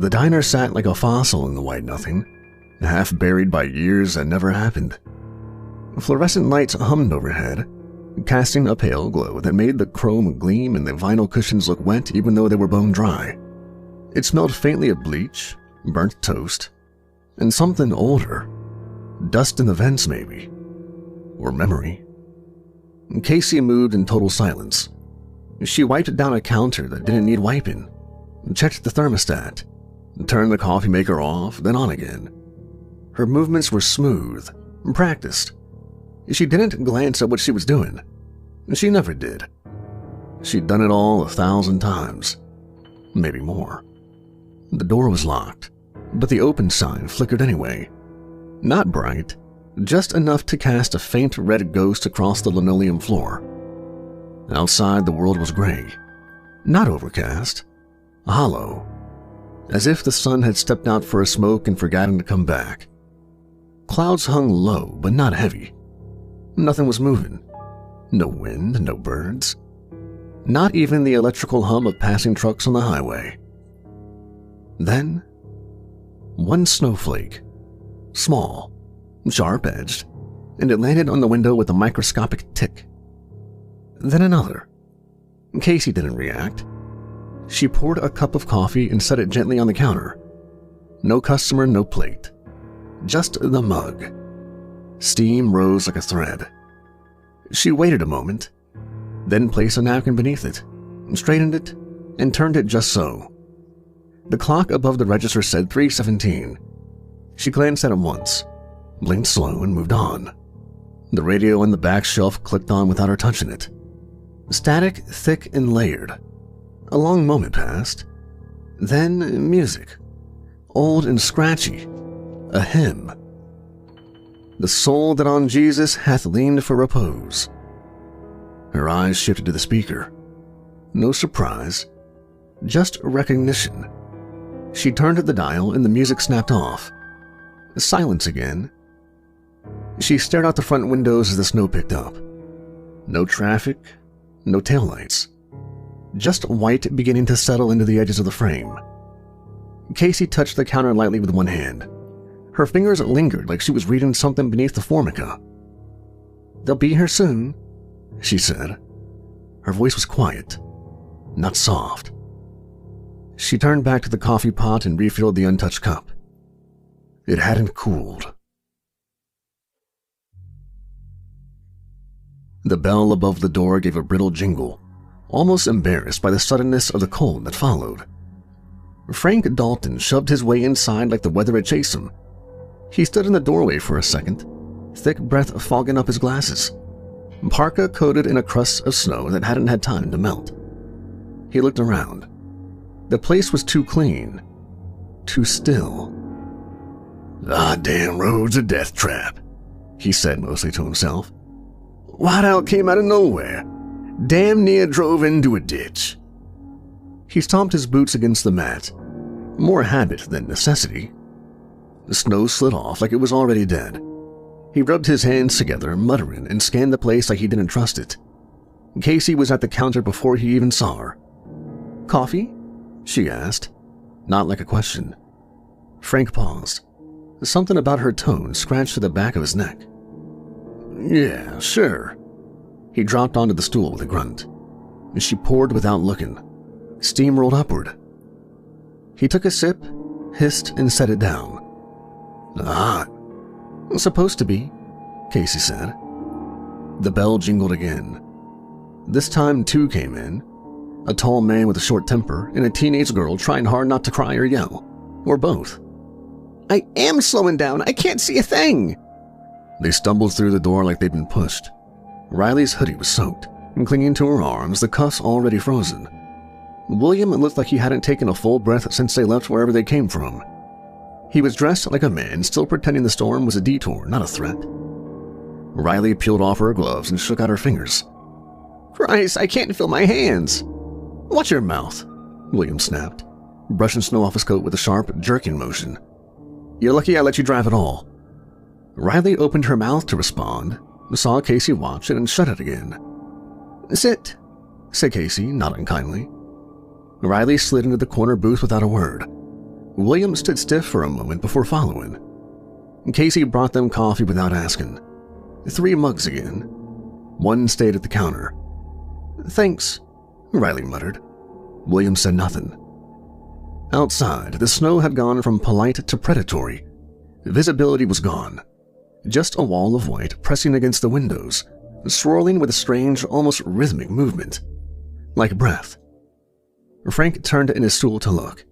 The diner sat like a fossil in the white nothing, half buried by years that never happened. Fluorescent lights hummed overhead, casting a pale glow that made the chrome gleam and the vinyl cushions look wet even though they were bone dry. It smelled faintly of bleach, burnt toast, and something older. Dust in the vents, maybe. Or memory. Casey moved in total silence. She wiped down a counter that didn't need wiping, checked the thermostat, turned the coffee maker off, then on again. Her movements were smooth, practiced. She didn't glance at what she was doing. She never did. She'd done it all 1,000 times, maybe more. The door was locked, but the open sign flickered anyway. Not bright, just enough to cast a faint red ghost across the linoleum floor. Outside, the world was gray, not overcast, hollow, as if the sun had stepped out for a smoke and forgotten to come back. Clouds hung low, but not heavy. Nothing was moving. No wind, no birds. Not even the electrical hum of passing trucks on the highway. Then, one snowflake, small, sharp-edged, and it landed on the window with a microscopic tick. Then another. Casey didn't react. She poured a cup of coffee and set it gently on the counter. No customer, no plate. Just the mug. Steam rose like a thread. She waited a moment, then placed a napkin beneath it, straightened it, and turned it just so. The clock above the register said 3:17. She glanced at it once, blinked slow, and moved on. The radio on the back shelf clicked on without her touching it. Static, thick, and layered. A long moment passed. Then music. Old and scratchy. A hymn. The soul that on Jesus hath leaned for repose. Her eyes shifted to the speaker. No surprise, just recognition. She turned at the dial and the music snapped off. Silence again. She stared out the front windows as the snow picked up. No traffic, no taillights. Just white beginning to settle into the edges of the frame. Casey touched the counter lightly with one hand. Her fingers lingered like she was reading something beneath the formica. "They'll be here soon," she said. Her voice was quiet, not soft. She turned back to the coffee pot and refilled the untouched cup. It hadn't cooled. The bell above the door gave a brittle jingle, almost embarrassed by the suddenness of the cold that followed. Frank Dalton shoved his way inside like the weather had chased him. He stood in the doorway for a second, thick breath fogging up his glasses, parka coated in a crust of snow that hadn't had time to melt. He looked around. The place was too clean, too still. "Ah, damn road's a death trap," he said mostly to himself. "Whiteout came out of nowhere. Damn near drove into a ditch." He stomped his boots against the mat, more habit than necessity. The snow slid off like it was already dead. He rubbed his hands together, muttering, and scanned the place like he didn't trust it. Casey was at the counter before he even saw her. "Coffee?" she asked, not like a question. Frank paused. Something about her tone scratched to the back of his neck. "Yeah, sure." He dropped onto the stool with a grunt. She poured without looking. Steam rolled upward. He took a sip, hissed, and set it down. "Hot." "Supposed to be," Casey said. The bell jingled again. This time two came in. A tall man with a short temper and a teenage girl trying hard not to cry or yell. Or both. "I am slowing down. I can't see a thing." They stumbled through the door like they'd been pushed. Riley's hoodie was soaked, and clinging to her arms, the cuffs already frozen. William looked like he hadn't taken a full breath since they left wherever they came from. He was dressed like a man, still pretending the storm was a detour, not a threat. Riley peeled off her gloves and shook out her fingers. "Christ, I can't feel my hands." "Watch your mouth," William snapped, brushing snow off his coat with a sharp, jerking motion. "You're lucky I let you drive at all." Riley opened her mouth to respond, saw Casey watch it, and shut it again. "Sit," said Casey, not unkindly. Riley slid into the corner booth without a word. William stood stiff for a moment before following. Casey brought them coffee without asking. 3 mugs again. One stayed at the counter. "Thanks," Riley muttered. William said nothing. Outside, the snow had gone from polite to predatory. Visibility was gone. Just a wall of white pressing against the windows, swirling with a strange, almost rhythmic movement. Like breath. Frank turned in his stool to look.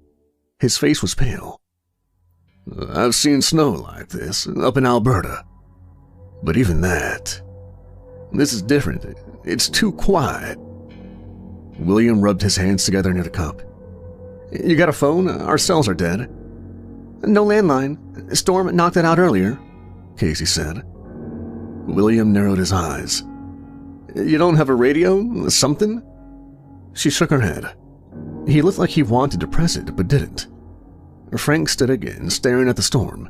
His face was pale. "I've seen snow like this up in Alberta. But even that... This is different. It's too quiet." William rubbed his hands together near the cup. "You got a phone? Our cells are dead." "No landline. Storm knocked it out earlier," Casey said. William narrowed his eyes. "You don't have a radio? Something?" She shook her head. He looked like he wanted to press it, but didn't. Frank stood again, staring at the storm.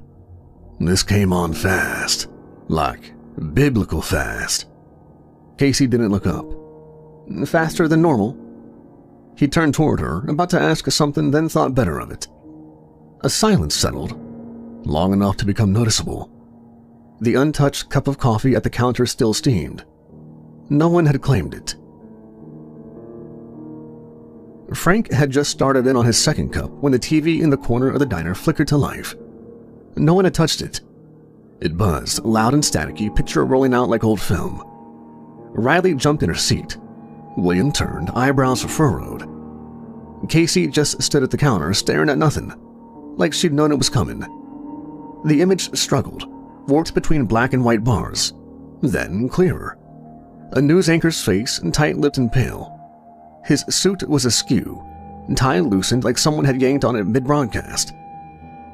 "This came on fast. Like, biblical fast." Casey didn't look up. "Faster than normal?" He turned toward her, about to ask something, then thought better of it. A silence settled, long enough to become noticeable. The untouched cup of coffee at the counter still steamed. No one had claimed it. Frank had just started in on his second cup when the TV in the corner of the diner flickered to life. No one had touched it. It buzzed, loud and staticky, picture rolling out like old film. Riley jumped in her seat. William turned, eyebrows furrowed. Casey just stood at the counter, staring at nothing, like she'd known it was coming. The image struggled, warped between black and white bars, then clearer. A news anchor's face, tight-lipped and pale. His suit was askew, tie loosened like someone had yanked on it mid-broadcast.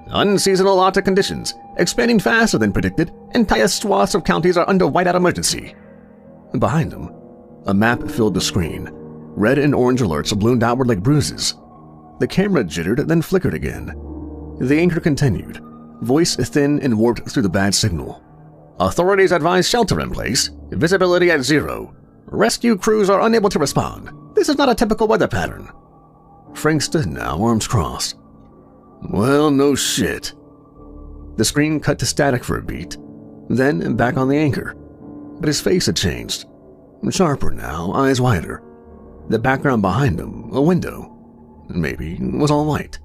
"Unseasonal Arctic conditions, expanding faster than predicted. Entire swaths of counties are under whiteout emergency." Behind him, a map filled the screen. Red and orange alerts ballooned outward like bruises. The camera jittered, then flickered again. The anchor continued, voice thin and warped through the bad signal. "Authorities advise shelter in place. Visibility at 0. Rescue crews are unable to respond. This is not a typical weather pattern." Frank stood now, arms crossed. "Well, no shit." The screen cut to static for a beat, then back on the anchor. But his face had changed. Sharper now, eyes wider. The background behind him, a window, maybe, was all white.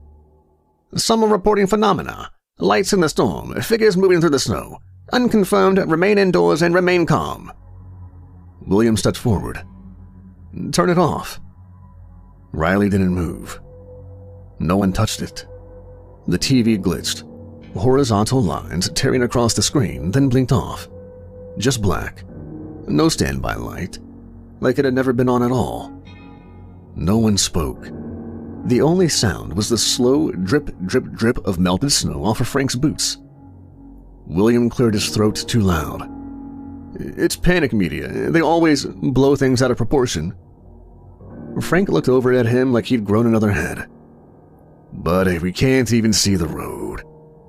"Some are reporting phenomena. Lights in the storm, figures moving through the snow. Unconfirmed, remain indoors and remain calm." William stepped forward. "Turn it off." Riley didn't move. No one touched it. The TV glitched, horizontal lines tearing across the screen, then blinked off. Just black. No standby light, like it had never been on at all. No one spoke. The only sound was the slow drip, drip, drip of melted snow off of Frank's boots. William cleared his throat too loud. "It's panic media. They always blow things out of proportion." Frank looked over at him like he'd grown another head. "Buddy, we can't even see the road.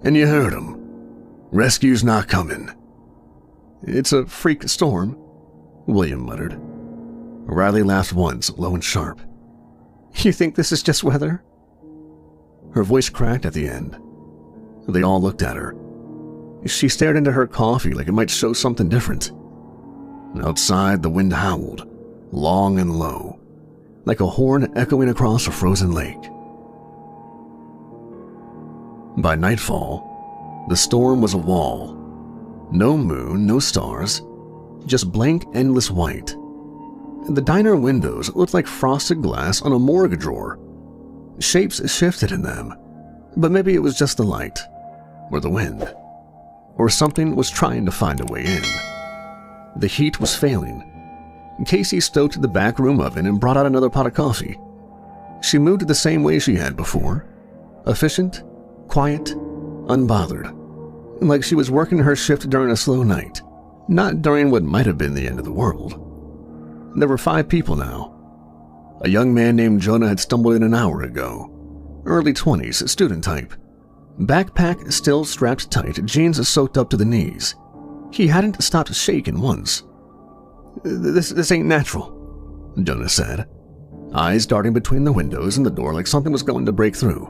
And you heard him. Rescue's not coming." "It's a freak storm," William muttered. Riley laughed once, low and sharp. "You think this is just weather?" Her voice cracked at the end. They all looked at her. She stared into her coffee like it might show something different. Outside, the wind howled, long and low, like a horn echoing across a frozen lake. By nightfall, the storm was a wall. No moon, no stars, just blank, endless white. The diner windows looked like frosted glass on a morgue drawer. Shapes shifted in them, but maybe it was just the light, or the wind, or something was trying to find a way in. The heat was failing. Casey stoked the back room oven and brought out another pot of coffee. She moved the same way she had before, efficient, quiet, unbothered, like she was working her shift during a slow night, not during what might have been the end of the world. There were 5 people now. A young man named Jonah had stumbled in an hour ago. Early 20s, student type. Backpack still strapped tight, jeans soaked up to the knees. He hadn't stopped shaking once. This ain't natural," Jonah said, eyes darting between the windows and the door like something was going to break through.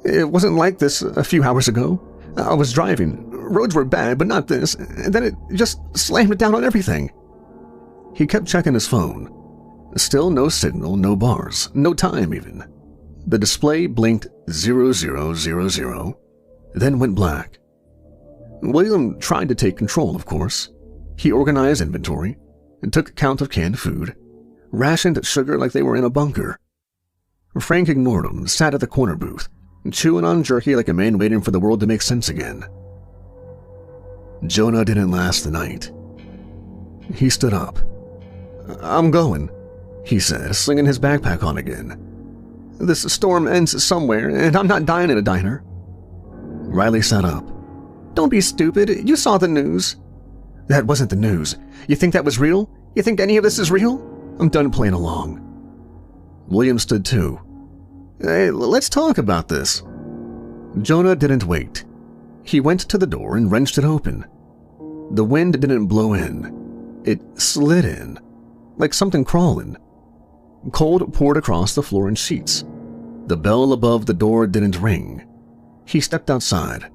It wasn't like this a few hours ago. I was driving. Roads were bad, but not this. And then it just slammed down on everything." He kept checking his phone. Still no signal, no bars, no time even. The display blinked 0000, then went black. William tried to take control, of course. He organized inventory, took count of canned food, rationed sugar like they were in a bunker. Frank ignored him, sat at the corner booth, chewing on jerky like a man waiting for the world to make sense again. Jonah didn't last the night. He stood up. "I'm going," he said, slinging his backpack on again. "This storm ends somewhere, and I'm not dying in a diner." Riley sat up. "Don't be stupid. You saw the news." "That wasn't the news. You think that was real? You think any of this is real? I'm done playing along." William stood too. "Hey, let's talk about this." Jonah didn't wait. He went to the door and wrenched it open. The wind didn't blow in. It slid in, like something crawling. Cold poured across the floor in sheets. The bell above the door didn't ring. He stepped outside.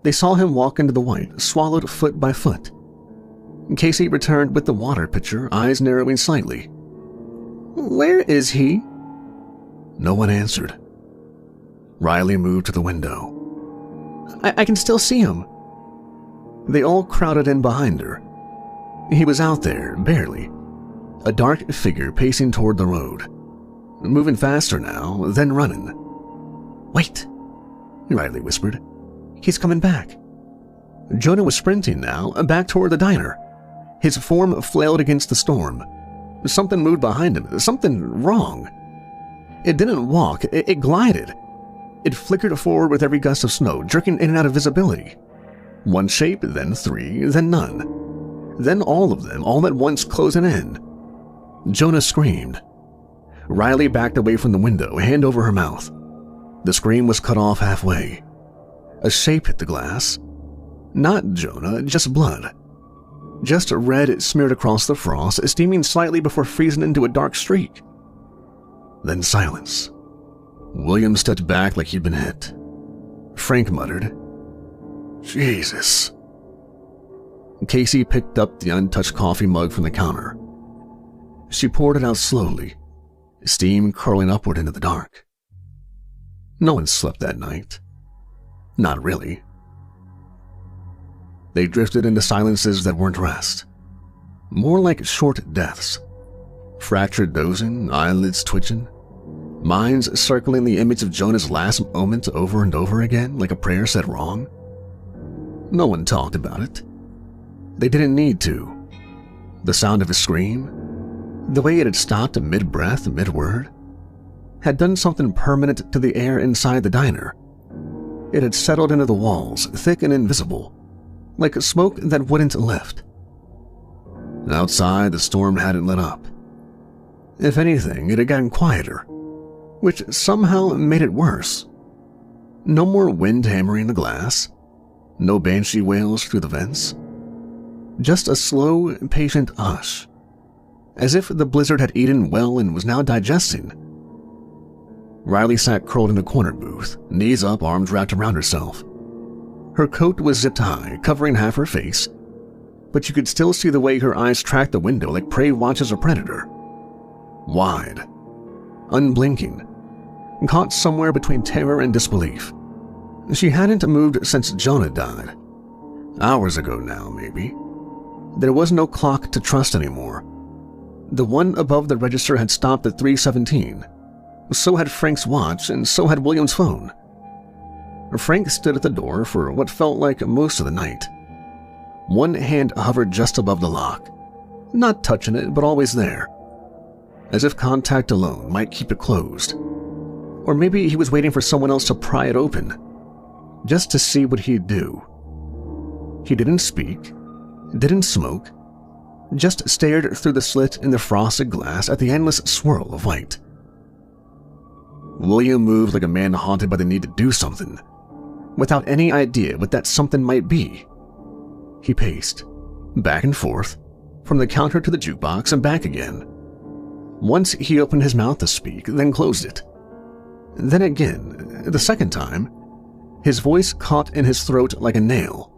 They saw him walk into the white, swallowed foot by foot. Casey returned with the water pitcher, eyes narrowing slightly. "Where is he?" No one answered. Riley moved to the window. I can still see him." They all crowded in behind her. He was out there, barely. A dark figure pacing toward the road. Moving faster now, then running. "Wait," Riley whispered. "He's coming back." Jonah was sprinting now, back toward the diner. His form flailed against the storm. Something moved behind him, something wrong. It didn't walk, it glided. It flickered forward with every gust of snow, jerking in and out of visibility. One shape, then three, then none. Then all of them, all at once closing in. Jonah screamed. Riley backed away from the window, hand over her mouth. The scream was cut off halfway. A shape hit the glass. Not Jonah, just blood. Just red smeared across the frost, steaming slightly before freezing into a dark streak. Then silence. William stepped back like he'd been hit. Frank muttered, "Jesus." Casey picked up the untouched coffee mug from the counter. She poured it out slowly, steam curling upward into the dark. No one slept that night. Not really. They drifted into silences that weren't rest. More like short deaths. Fractured dozing, eyelids twitching. Minds circling the image of Jonah's last moment over and over again like a prayer said wrong. No one talked about it. They didn't need to. The sound of his scream, the way it had stopped mid-breath, mid-word, had done something permanent to the air inside the diner. It had settled into the walls, thick and invisible, like smoke that wouldn't lift. Outside, the storm hadn't let up. If anything, it had gotten quieter, which somehow made it worse. No more wind hammering the glass, no banshee wails through the vents. Just a slow, patient hush, as if the blizzard had eaten well and was now digesting. Riley sat curled in a corner booth, knees up, arms wrapped around herself. Her coat was zipped high, covering half her face, but you could still see the way her eyes tracked the window like prey watches a predator. Wide, unblinking, caught somewhere between terror and disbelief. She hadn't moved since Jonah died. Hours ago now, maybe. There was no clock to trust anymore. The one above the register had stopped at 3:17. So had Frank's watch, and so had William's phone. Frank stood at the door for what felt like most of the night. One hand hovered just above the lock, not touching it, but always there, as if contact alone might keep it closed. Or maybe he was waiting for someone else to pry it open, just to see what he'd do. He didn't speak, didn't smoke, just stared through the slit in the frosted glass at the endless swirl of white. William moved like a man haunted by the need to do something, without any idea what that something might be. He paced, back and forth, from the counter to the jukebox and back again. Once he opened his mouth to speak, then closed it. Then again, the second time, his voice caught in his throat like a nail.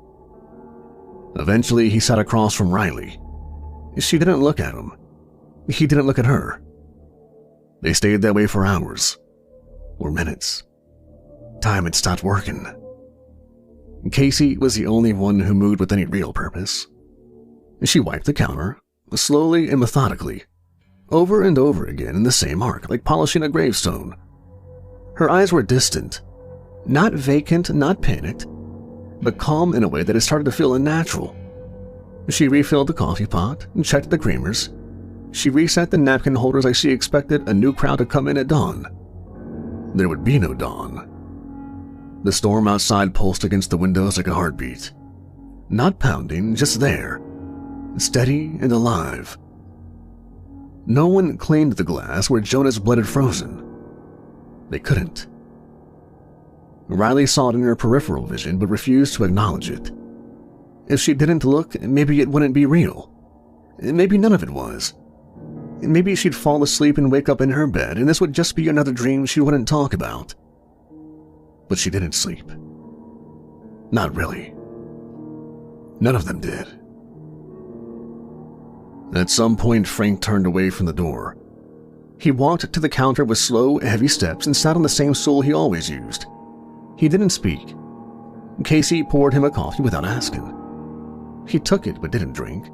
Eventually, he sat across from Riley. She didn't look at him. He didn't look at her. They stayed that way for hours, or minutes. Time had stopped working. Casey was the only one who moved with any real purpose. She wiped the counter, slowly and methodically, over and over again in the same arc, like polishing a gravestone. Her eyes were distant, not vacant, not panicked, but calm in a way that had started to feel unnatural. She refilled the coffee pot and checked the creamers. She reset the napkin holders like she expected a new crowd to come in at dawn. There would be no dawn. The storm outside pulsed against the windows like a heartbeat. Not pounding, just there, steady and alive. No one cleaned the glass where Jonah's blood had frozen. They couldn't. Riley saw it in her peripheral vision but refused to acknowledge it. If she didn't look, maybe it wouldn't be real. Maybe none of it was. Maybe she'd fall asleep and wake up in her bed, and this would just be another dream she wouldn't talk about. But she didn't sleep. Not really. None of them did. At some point, Frank turned away from the door. He walked to the counter with slow, heavy steps and sat on the same stool he always used. He didn't speak. Casey poured him a coffee without asking. He took it but didn't drink.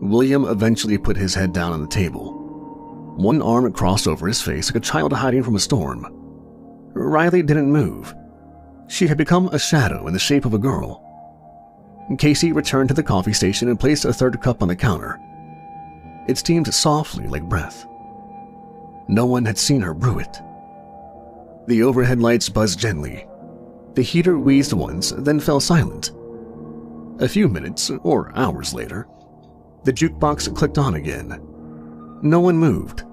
William eventually put his head down on the table. One arm crossed over his face like a child hiding from a storm. Riley didn't move. She had become a shadow in the shape of a girl. Casey returned to the coffee station and placed a third cup on the counter. It steamed softly like breath. No one had seen her brew it. The overhead lights buzzed gently. The heater wheezed once, then fell silent. A few minutes, or hours later, the jukebox clicked on again. No one moved.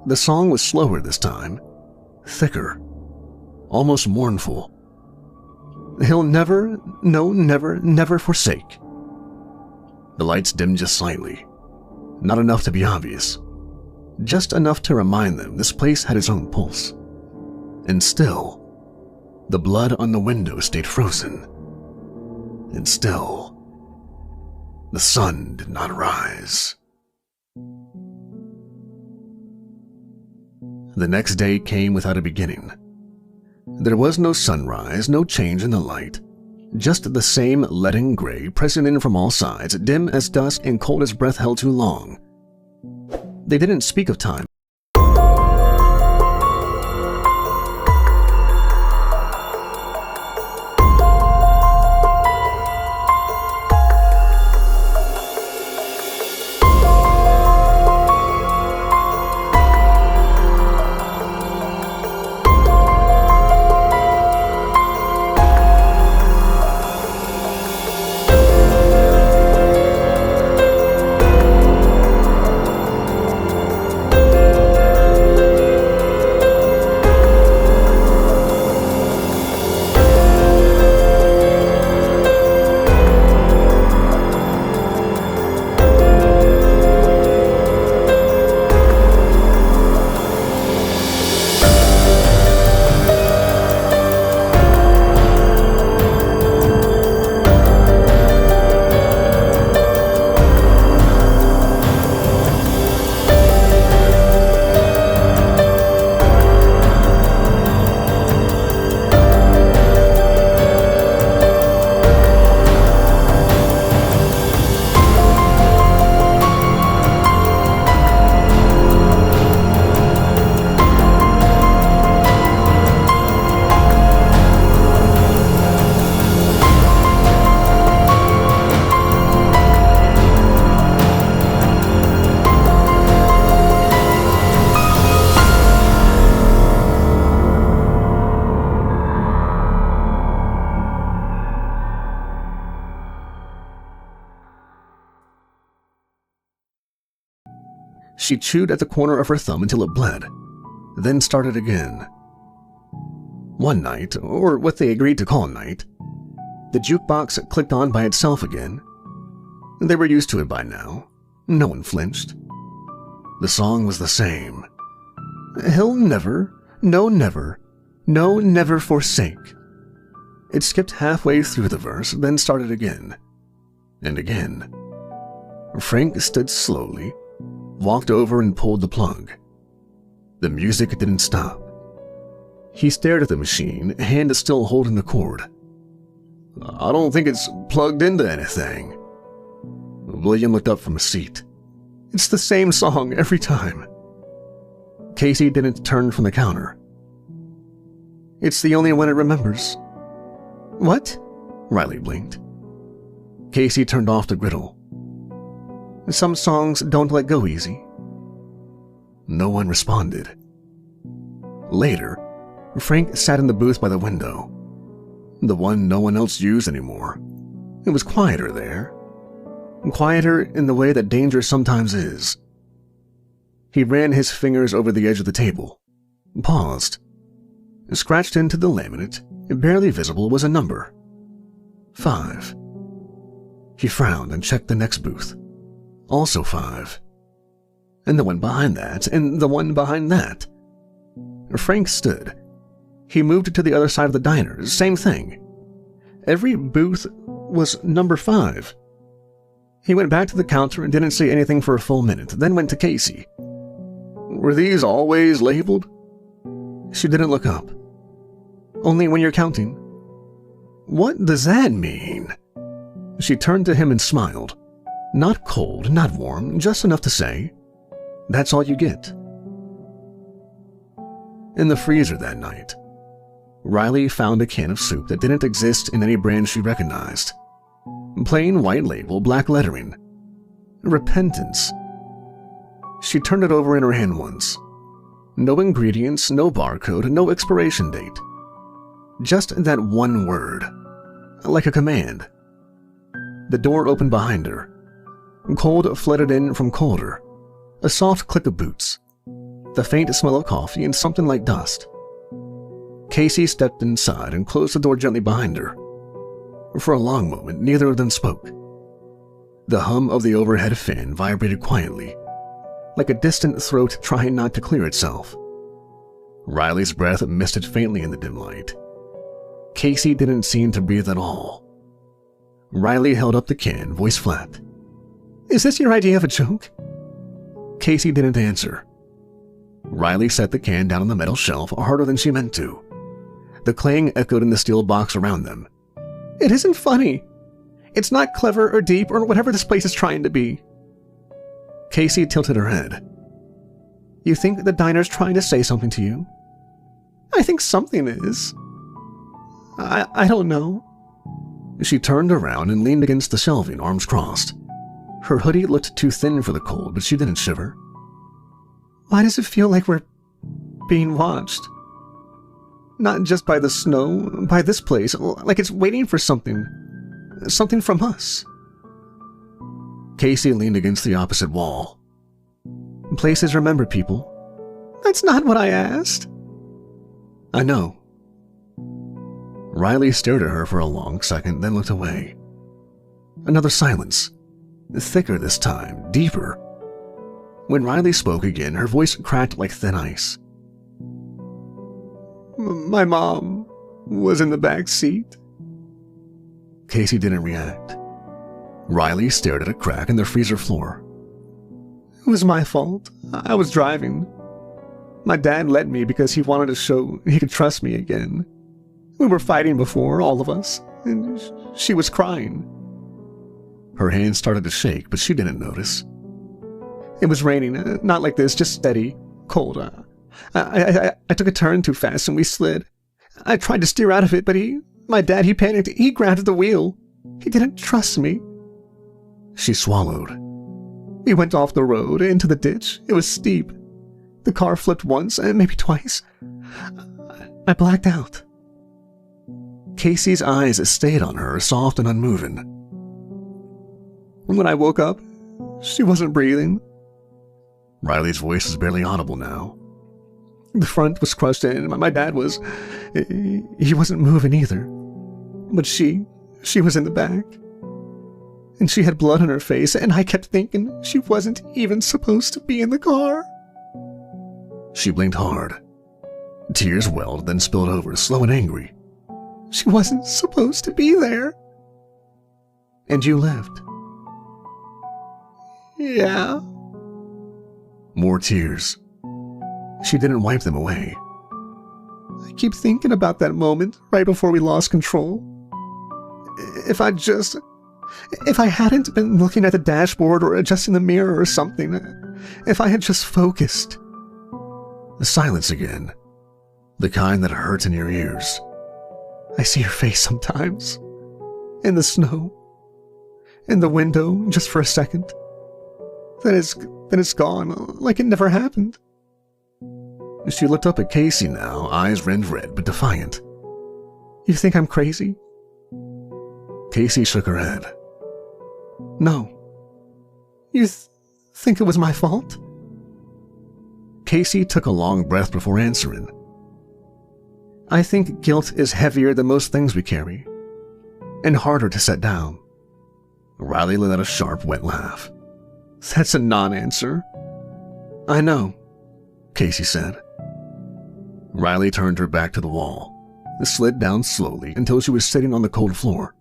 The song was slower this time, thicker, almost mournful. He'll never, no, never, never forsake. The lights dimmed just slightly. Not enough to be obvious. Just enough to remind them this place had its own pulse. And still, the blood on the window stayed frozen. And still, the sun did not rise. The next day came without a beginning. There was no sunrise, no change in the light. Just the same leaden gray pressing in from all sides, dim as dusk and cold as breath held too long. They didn't speak of time. She chewed at the corner of her thumb until it bled, then started again. One night, or what they agreed to call night, the jukebox clicked on by itself again. They were used to it by now. No one flinched. The song was the same. He'll never, No, never. No, never forsake. It skipped halfway through the verse, then started again. And again. Frank stood slowly, walked over and pulled the plug. The music didn't stop. He stared at the machine, hand still holding the cord. I don't think it's plugged into anything. William looked up from his seat. It's the same song every time. Casey didn't turn from the counter. It's the only one it remembers. What? Riley blinked. Casey turned off the griddle. Some songs don't let go easy. No one responded. Later, Frank sat in the booth by the window, the one no one else used anymore. It was quieter there. Quieter in the way that danger sometimes is. He ran his fingers over the edge of the table, paused. Scratched into the laminate, barely visible, was a number. 5. He frowned and checked the next booth. Also 5. And the one behind that, and the one behind that. Frank stood. He moved to the other side of the diner, same thing. Every booth was number 5. He went back to the counter and didn't say anything for a full minute, then went to Casey. Were these always labeled? She didn't look up. Only when you're counting. What does that mean? She turned to him and smiled. Not cold, not warm, just enough to say, that's all you get. In the freezer that night, Riley found a can of soup that didn't exist in any brand she recognized. Plain white label, black lettering. Repentance. She turned it over in her hand once. No ingredients, no barcode, no expiration date. Just that one word. Like a command. The door opened behind her. Cold flooded in from colder. A soft click of boots. The faint smell of coffee and something like dust. Casey stepped inside and closed the door gently behind her. For a long moment, neither of them spoke. The hum of the overhead fan vibrated quietly, like a distant throat trying not to clear itself. Riley's breath misted faintly in the dim light. Casey didn't seem to breathe at all. Riley held up the can, voice flat. Is this your idea of a joke? Casey didn't answer. Riley set the can down on the metal shelf harder than she meant to. The clang echoed in the steel box around them. It isn't funny. It's not clever or deep or whatever this place is trying to be. Casey tilted her head. You think the diner's trying to say something to you? I think something is. I don't know. She turned around and leaned against the shelving, arms crossed. Her hoodie looked too thin for the cold, but she didn't shiver. Why does it feel like we're being watched? Not just by the snow, by this place, like it's waiting for something. Something from us. Casey leaned against the opposite wall. Places remember people. That's not what I asked. I know. Riley stared at her for a long second, then looked away. Another silence. Thicker this time, deeper. When Riley spoke again, her voice cracked like thin ice. My mom was in the back seat. Casey didn't react. Riley stared at a crack in the freezer floor. It was my fault. I was driving. My dad let me because he wanted to show he could trust me again. We were fighting before, all of us, and she was crying. Her hands started to shake, but she didn't notice. It was raining, not like this, just steady, cold. I took a turn too fast and we slid. I tried to steer out of it, but my dad, he panicked. He grabbed the wheel. He didn't trust me. She swallowed. We went off the road, into the ditch. It was steep. The car flipped once, maybe twice. I blacked out. Casey's eyes stayed on her, soft and unmoving. When I woke up, she wasn't breathing. Riley's voice was barely audible now. The front was crushed in. My dad was... He wasn't moving either. But she was in the back. And she had blood on her face, and I kept thinking she wasn't even supposed to be in the car. She blinked hard. Tears welled, then spilled over, slow and angry. "She wasn't supposed to be there." "And you left?" "Yeah." More tears. She didn't wipe them away. "I keep thinking about that moment right before we lost control. If I hadn't been looking at the dashboard or adjusting the mirror or something, if I had just focused." The silence again, the kind that hurts in your ears. "I see her face sometimes, in the snow, in the window, just for a second. Then it's gone, like it never happened." She looked up at Casey now, eyes rimmed red but defiant. "You think I'm crazy?" Casey shook her head. "No." "You think it was my fault?" Casey took a long breath before answering. "I think guilt is heavier than most things we carry, and harder to set down." Riley let out a sharp, wet laugh. "That's a non-answer." "I know," Casey said. Riley turned her back to the wall and slid down slowly until she was sitting on the cold floor.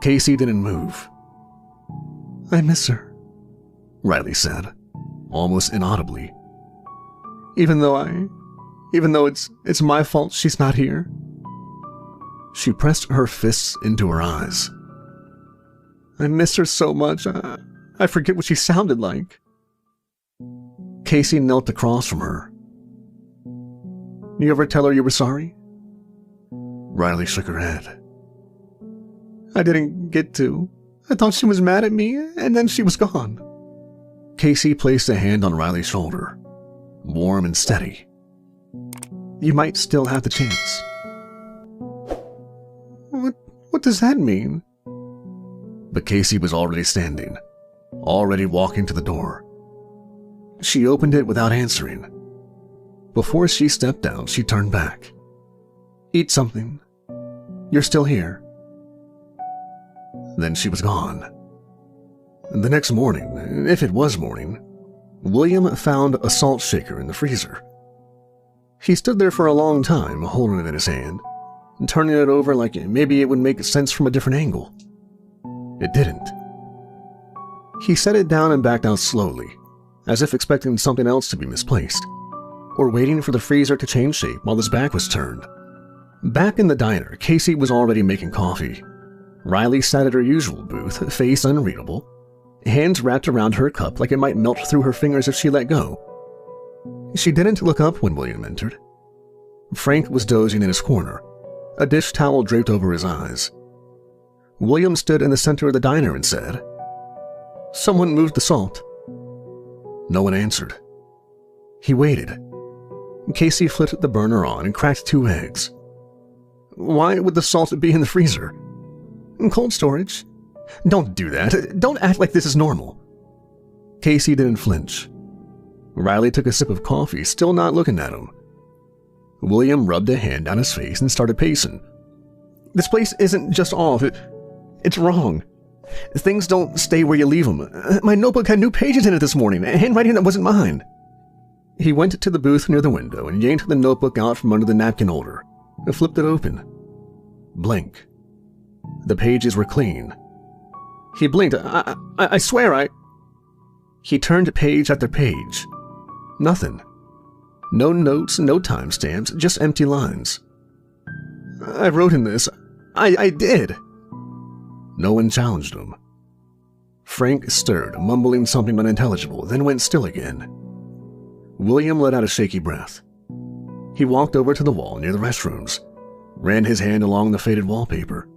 Casey didn't move. "I miss her," Riley said, almost inaudibly. Even though it's my fault she's not here." She pressed her fists into her eyes. "I miss her so much, I forget what she sounded like." Casey knelt across from her. "You ever tell her you were sorry?" Riley shook her head. "I didn't get to. I thought she was mad at me, and then she was gone." Casey placed a hand on Riley's shoulder, warm and steady. "You might still have the chance." What does that mean?" But Casey was already standing, already walking to the door. She opened it without answering. Before she stepped down, she turned back. "Eat something. You're still here." Then she was gone. The next morning, if it was morning, William found a salt shaker in the freezer. He stood there for a long time, holding it in his hand, and turning it over like maybe it would make sense from a different angle. It didn't. He set it down and backed out slowly, as if expecting something else to be misplaced, or waiting for the freezer to change shape while his back was turned. Back in the diner, Casey was already making coffee. Riley sat at her usual booth, face unreadable, hands wrapped around her cup like it might melt through her fingers if she let go. She didn't look up when William entered. Frank was dozing in his corner, a dish towel draped over his eyes. William stood in the center of the diner and said, "Someone moved the salt." No one answered. He waited. Casey flipped the burner on and cracked 2 eggs. "Why would the salt be in the freezer?" "Cold storage." "Don't do that. Don't act like this is normal." Casey didn't flinch. Riley took a sip of coffee, still not looking at him. William rubbed a hand down his face and started pacing. "This place isn't just off. It's wrong. Things don't stay where you leave them. My notebook had new pages in it this morning, handwriting that wasn't mine." He went to the booth near the window and yanked the notebook out from under the napkin holder and flipped it open. Blank. The pages were clean. He blinked. I swear He turned page after page. Nothing. No notes, no timestamps, just empty lines. "I wrote in this. I did." No one challenged him. Frank stirred, mumbling something unintelligible, then went still again. William let out a shaky breath. He walked over to the wall near the restrooms, ran his hand along the faded wallpaper.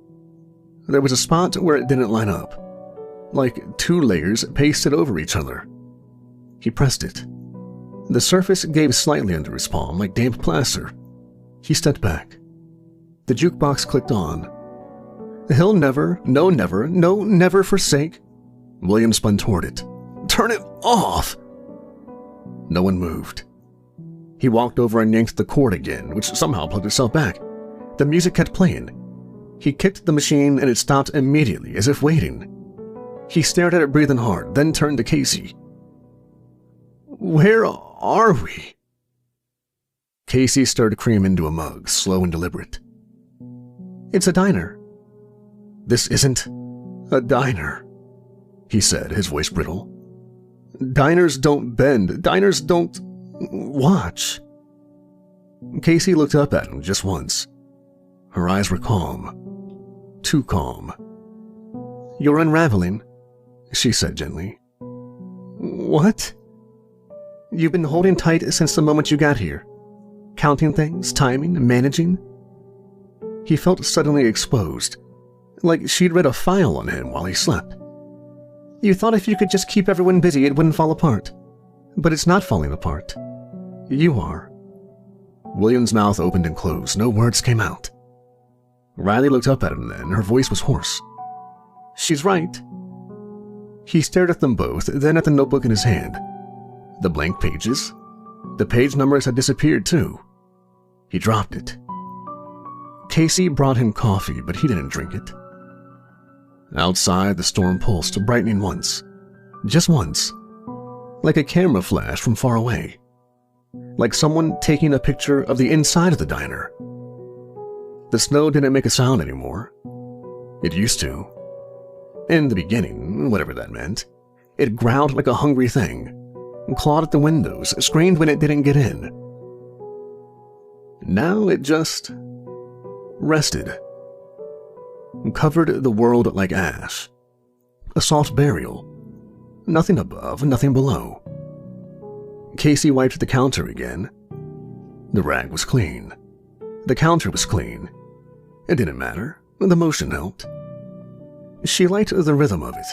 There was a spot where it didn't line up, like 2 layers pasted over each other. He pressed it. The surface gave slightly under his palm, like damp plaster. He stepped back. The jukebox clicked on. "He'll never, no never forsake." William spun toward it. "Turn it off!" No one moved. He walked over and yanked the cord again, which somehow plugged itself back. The music kept playing. He kicked the machine and it stopped immediately, as if waiting. He stared at it, breathing hard, then turned to Casey. "Where are we?" Casey stirred cream into a mug, slow and deliberate. "It's a diner." "This isn't a diner," he said, his voice brittle. "Diners don't bend. Diners don't watch." Casey looked up at him just once. Her eyes were calm. Too calm. "You're unraveling," she said gently. "What?" "You've been holding tight since the moment you got here. Counting things, timing, managing." He felt suddenly exposed, like she'd read a file on him while he slept. "You thought if you could just keep everyone busy, it wouldn't fall apart. But it's not falling apart. You are." William's mouth opened and closed. No words came out. Riley looked up at him then. Her voice was hoarse. "She's right." He stared at them both, then at the notebook in his hand. The blank pages. The page numbers had disappeared too. He dropped it. Casey brought him coffee, but he didn't drink it. Outside, the storm pulsed, brightening once. Just once. Like a camera flash from far away. Like someone taking a picture of the inside of the diner. The snow didn't make a sound anymore. It used to. In the beginning, whatever that meant, it growled like a hungry thing, clawed at the windows, screamed when it didn't get in. Now it just rested. Covered the world like ash. A soft burial. Nothing above, nothing below. Casey wiped the counter again. The rag was clean. The counter was clean. It didn't matter. The motion helped. She liked the rhythm of it.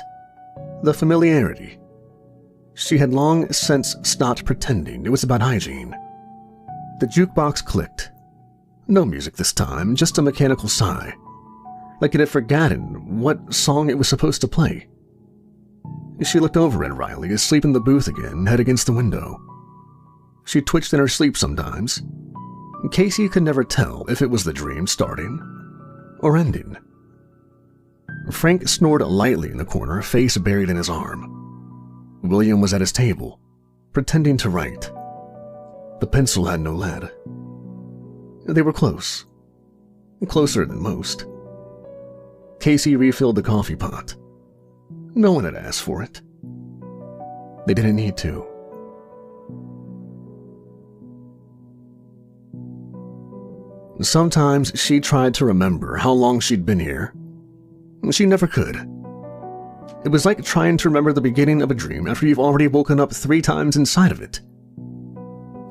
The familiarity. She had long since stopped pretending it was about hygiene. The jukebox clicked. No music this time, just a mechanical sigh. Like it had forgotten what song it was supposed to play. She looked over at Riley, asleep in the booth again, head against the window. She twitched in her sleep sometimes. Casey could never tell if it was the dream starting or ending. Frank snored lightly in the corner, face buried in his arm. William was at his table, pretending to write. The pencil had no lead. They were close. Closer than most. Casey refilled the coffee pot. No one had asked for it. They didn't need to. Sometimes she tried to remember how long she'd been here. She never could. It was like trying to remember the beginning of a dream after you've already woken up 3 times inside of it.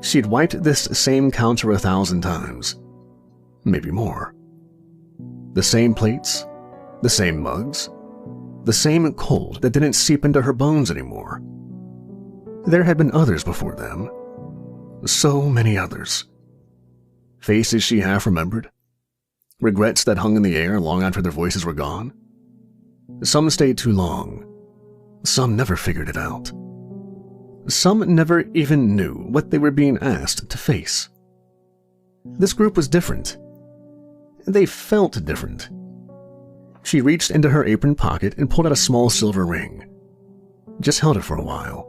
She'd wiped this same counter 1,000 times. Maybe more. The same plates, the same mugs, the same cold that didn't seep into her bones anymore. There had been others before them. So many others. Faces she half remembered. Regrets that hung in the air long after their voices were gone. Some stayed too long. Some never figured it out. Some never even knew what they were being asked to face. This group was different. They felt different. She reached into her apron pocket and pulled out a small silver ring. Just held it for a while.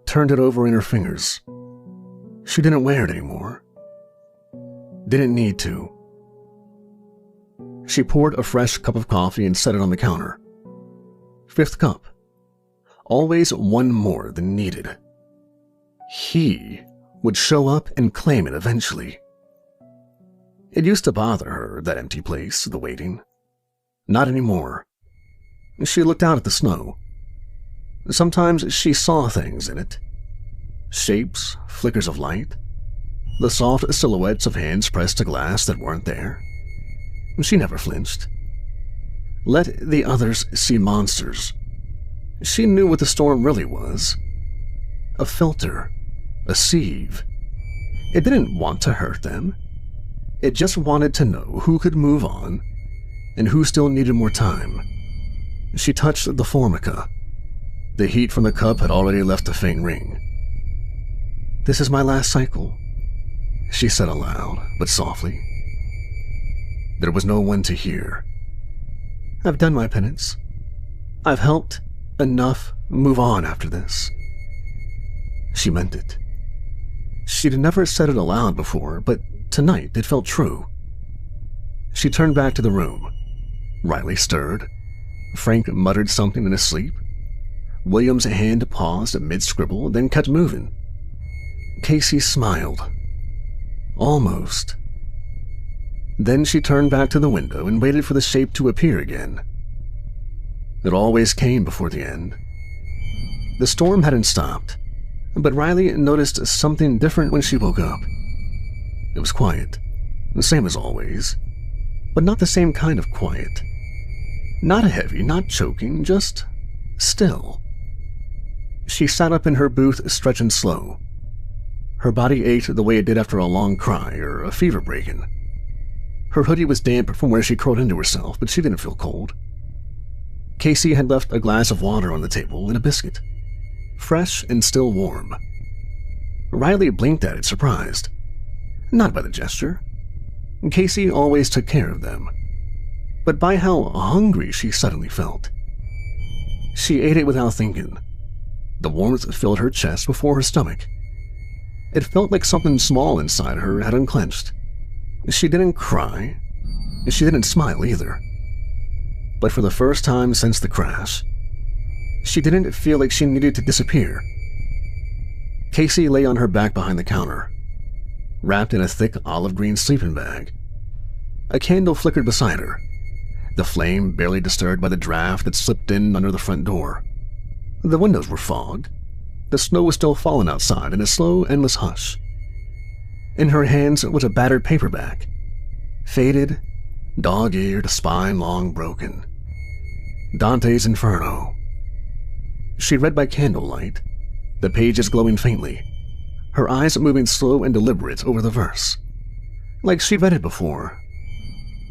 Turned it over in her fingers. She didn't wear it anymore. Didn't need to. She poured a fresh cup of coffee and set it on the counter. 5th cup. Always one more than needed. He would show up and claim it eventually. It used to bother her, that empty place, the waiting. Not anymore. She looked out at the snow. Sometimes she saw things in it. Shapes, flickers of light. The soft silhouettes of hands pressed to glass that weren't there. She never flinched. Let the others see monsters. She knew what the storm really was. A filter. A sieve. It didn't want to hurt them. It just wanted to know who could move on and who still needed more time. She touched the formica. The heat from the cup had already left a faint ring. "This is my last cycle," she said aloud, but softly. There was no one to hear. "I've done my penance. I've helped enough move on after this." She meant it. She'd never said it aloud before, but tonight it felt true. She turned back to the room. Riley stirred. Frank muttered something in his sleep. William's hand paused mid-scribble, then kept moving. Casey smiled. Almost. Then she turned back to the window and waited for the shape to appear again. It always came before the end. The storm hadn't stopped, but Riley noticed something different when she woke up. It was quiet, the same as always, but not the same kind of quiet. Not heavy, not choking, just still. She sat up in her booth, stretching slow. Her body ached the way it did after a long cry or a fever breaking. Her hoodie was damp from where she curled into herself, but she didn't feel cold. Casey had left a glass of water on the table and a biscuit, fresh and still warm. Riley blinked at it, surprised. Not by the gesture. Casey always took care of them, but by how hungry she suddenly felt. She ate it without thinking. The warmth filled her chest before her stomach. It felt like something small inside her had unclenched. She didn't cry. She didn't smile either. But for the first time since the crash, she didn't feel like she needed to disappear. Casey lay on her back behind the counter, wrapped in a thick olive green sleeping bag. A candle flickered beside her, the flame barely disturbed by the draft that slipped in under the front door. The windows were fogged. The snow was still falling outside in a slow, endless hush. In her hands was a battered paperback, faded, dog-eared, spine long broken. Dante's Inferno. She read by candlelight, the pages glowing faintly, her eyes moving slow and deliberate over the verse. Like she'd read it before.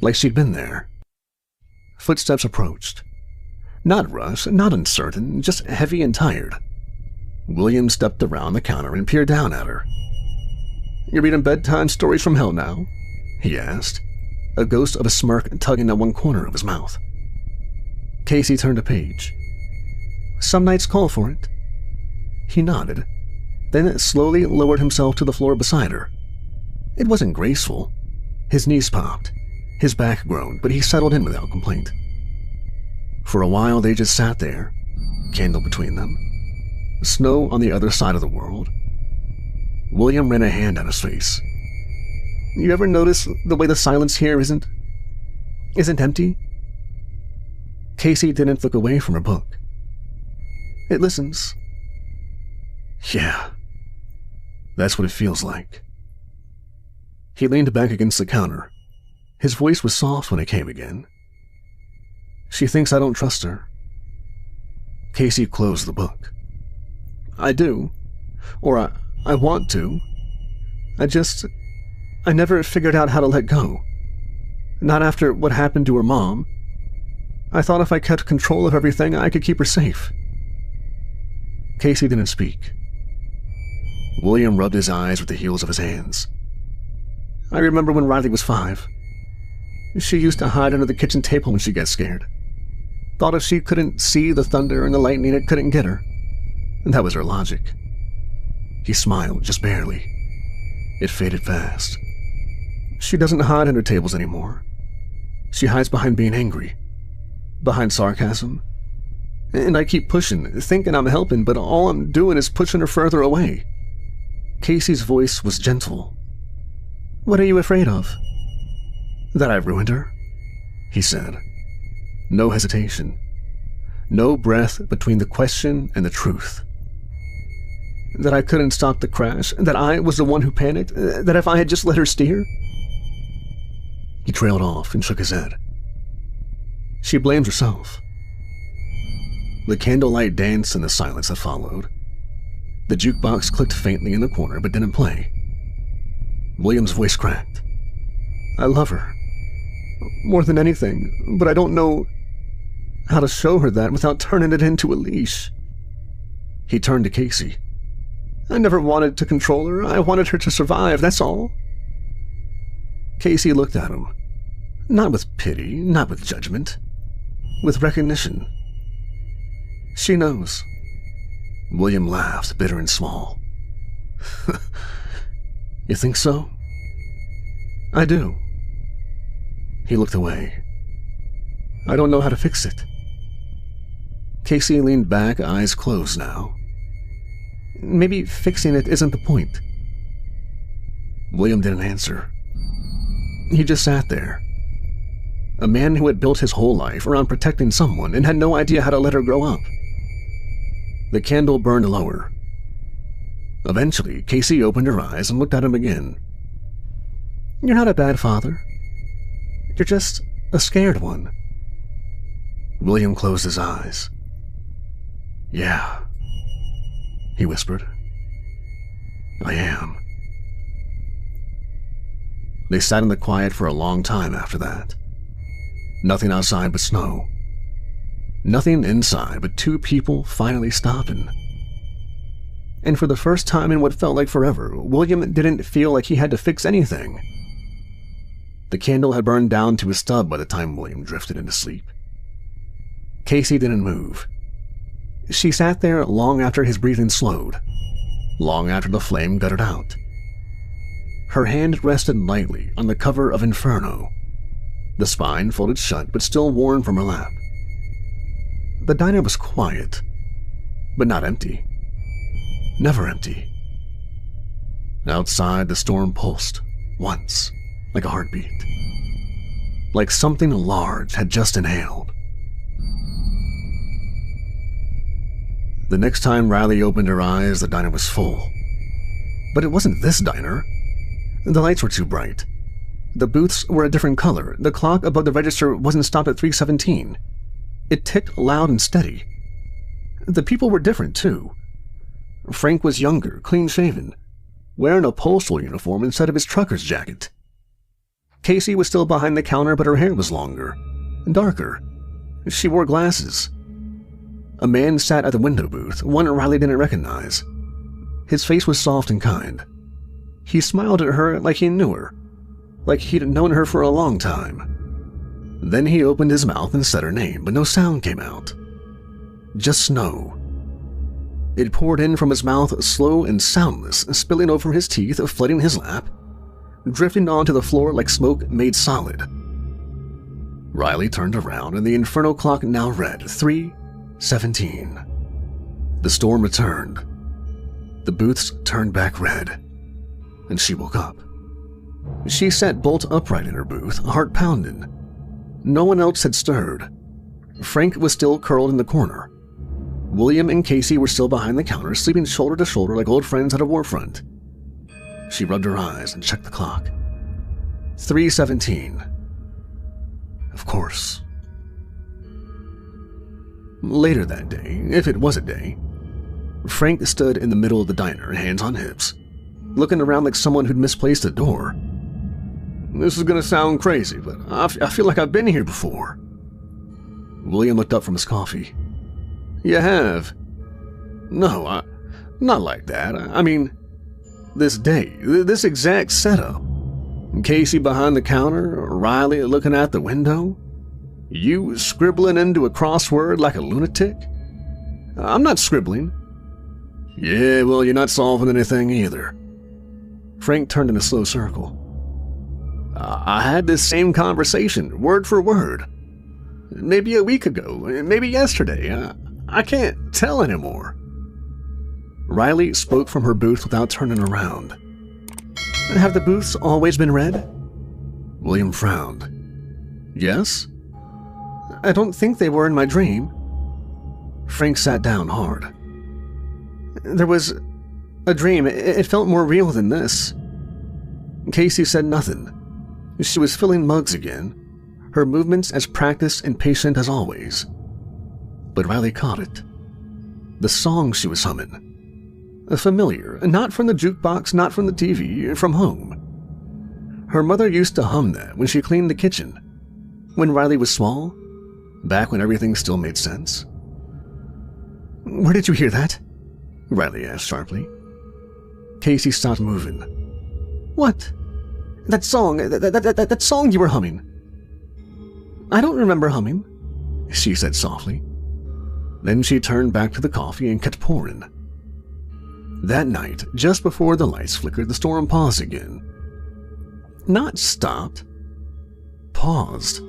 Like she'd been there. Footsteps approached. Not rushed, not uncertain, just heavy and tired. William stepped around the counter and peered down at her. "You reading bedtime stories from hell now?" he asked, a ghost of a smirk tugging at one corner of his mouth. Casey turned a page. "Some nights call for it." He nodded, then slowly lowered himself to the floor beside her. It wasn't graceful. His knees popped, his back groaned, but he settled in without complaint. For a while they just sat there, candle between them, snow on the other side of the world. William ran a hand down his face. "You ever notice the way the silence here isn't empty?" Casey didn't look away from her book. "It listens." "Yeah, that's what it feels like." He leaned back against the counter. His voice was soft when it came again. "She thinks I don't trust her." Casey closed the book. "I do. Or I want to. I never figured out how to let go. Not after what happened to her mom. I thought if I kept control of everything, I could keep her safe." Casey didn't speak. William rubbed his eyes with the heels of his hands. "I remember when Riley was 5. She used to hide under the kitchen table when she got scared. Thought if she couldn't see the thunder and the lightning, it couldn't get her. And that was her logic." He smiled, just barely. It faded fast. "She doesn't hide under tables anymore. She hides behind being angry, behind sarcasm. And I keep pushing, thinking I'm helping, but all I'm doing is pushing her further away." Casey's voice was gentle. "What are you afraid of?" "That I ruined her," he said. No hesitation. No breath between the question and the truth. "That I couldn't stop the crash, that I was the one who panicked, that if I had just let her steer?" He trailed off and shook his head. "She blames herself." The candlelight danced in the silence that followed. The jukebox clicked faintly in the corner but didn't play. William's voice cracked. "I love her. More than anything, but I don't know how to show her that without turning it into a leash." He turned to Casey. "I never wanted to control her. I wanted her to survive, that's all." Casey looked at him. Not with pity, not with judgment. With recognition. "She knows." William laughed, bitter and small. You think so? I do. He looked away. I don't know how to fix it. Casey leaned back, eyes closed now. Maybe fixing it isn't the point. William didn't answer. He just sat there. A man who had built his whole life around protecting someone and had no idea how to let her grow up. The candle burned lower. Eventually, Casey opened her eyes and looked at him again. You're not a bad father. You're just a scared one. William closed his eyes. Yeah, he whispered. I am. They sat in the quiet for a long time after that. Nothing outside but snow. Nothing inside but two people finally stopping. And for the first time in what felt like forever, William didn't feel like he had to fix anything. The candle had burned down to a stub by the time William drifted into sleep. Casey didn't move. She sat there long after his breathing slowed, long after the flame guttered out. Her hand rested lightly on the cover of Inferno, the spine folded shut but still worn from her lap. The diner was quiet, but not empty. Never empty. Outside, the storm pulsed, once, like a heartbeat. Like something large had just inhaled. The next time Riley opened her eyes, the diner was full. But it wasn't this diner. The lights were too bright. The booths were a different color. The clock above the register wasn't stopped at 3:17. It ticked loud and steady. The people were different, too. Frank was younger, clean-shaven, wearing a postal uniform instead of his trucker's jacket. Casey was still behind the counter, but her hair was longer, darker. She wore glasses. A man sat at the window booth, one Riley didn't recognize. His face was soft and kind. He smiled at her like he knew her, like he'd known her for a long time. Then he opened his mouth and said her name, but no sound came out. Just snow. It poured in from his mouth, slow and soundless, spilling over his teeth, flooding his lap, drifting onto the floor like smoke made solid. Riley turned around, and the Inferno clock now read 3:17. The storm returned. The booths turned back red, and she woke up. She sat bolt upright in her booth, heart pounding. No one else had stirred. Frank was still curled in the corner. William and Casey were still behind the counter, sleeping shoulder to shoulder like old friends at a war front. She rubbed her eyes and checked the clock. 3:17. Of course. Later that day, if it was a day, Frank stood in the middle of the diner, hands on hips, looking around like someone who'd misplaced a door. This is gonna sound crazy, but I feel like I've been here before. William looked up from his coffee. You have? No, not like that. I mean, this day, this exact setup. Casey behind the counter, Riley looking out the window. You scribbling into a crossword like a lunatic? I'm not scribbling. Yeah, well, you're not solving anything either. Frank turned in a slow circle. I had this same conversation, word for word. Maybe a week ago, maybe yesterday. I can't tell anymore. Riley spoke from her booth without turning around. Have the booths always been red? William frowned. Yes? I don't think they were in my dream. Frank sat down hard. There was a dream. It felt more real than this. Casey said nothing. She was filling mugs again, her movements as practiced and patient as always. But Riley caught it. The song she was humming. Familiar, not from the jukebox, not from the TV, from home. Her mother used to hum that when she cleaned the kitchen. When Riley was small, back when everything still made sense. Where did you hear that? Riley asked sharply. Casey stopped moving. What? That song, that song you were humming. I don't remember humming, she said softly. Then she turned back to the coffee and kept pouring. That night, just before the lights flickered, the storm paused again. Not stopped. Paused.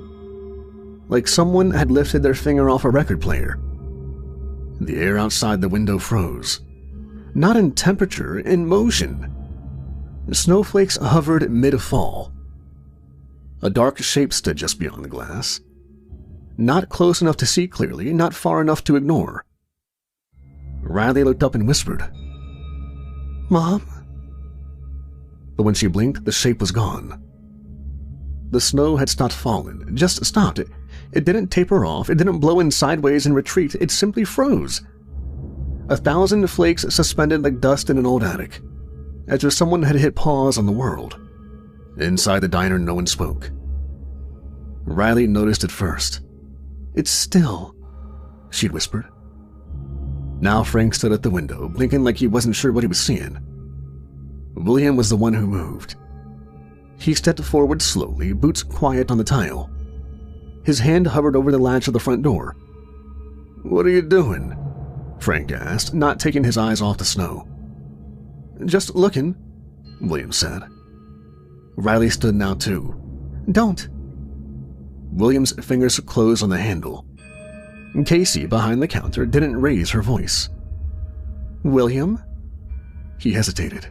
Like someone had lifted their finger off a record player. The air outside the window froze. Not in temperature, in motion. Snowflakes hovered mid-fall. A dark shape stood just beyond the glass. Not close enough to see clearly, not far enough to ignore. Riley looked up and whispered, "Mom?" But when she blinked, the shape was gone. The snow had stopped falling, just stopped. It didn't taper off, it didn't blow in sideways and retreat, it simply froze. 1,000 flakes suspended like dust in an old attic, as if someone had hit pause on the world. Inside the diner, no one spoke. Riley noticed it first. "It's still," she'd whispered. Now Frank stood at the window, blinking like he wasn't sure what he was seeing. William was the one who moved. He stepped forward slowly, boots quiet on the tile. His hand hovered over the latch of the front door. "What are you doing?" Frank asked, not taking his eyes off the snow. "Just looking," William said. Riley stood now too. "Don't." William's fingers closed on the handle. Casey, behind the counter, didn't raise her voice. "William?" He hesitated.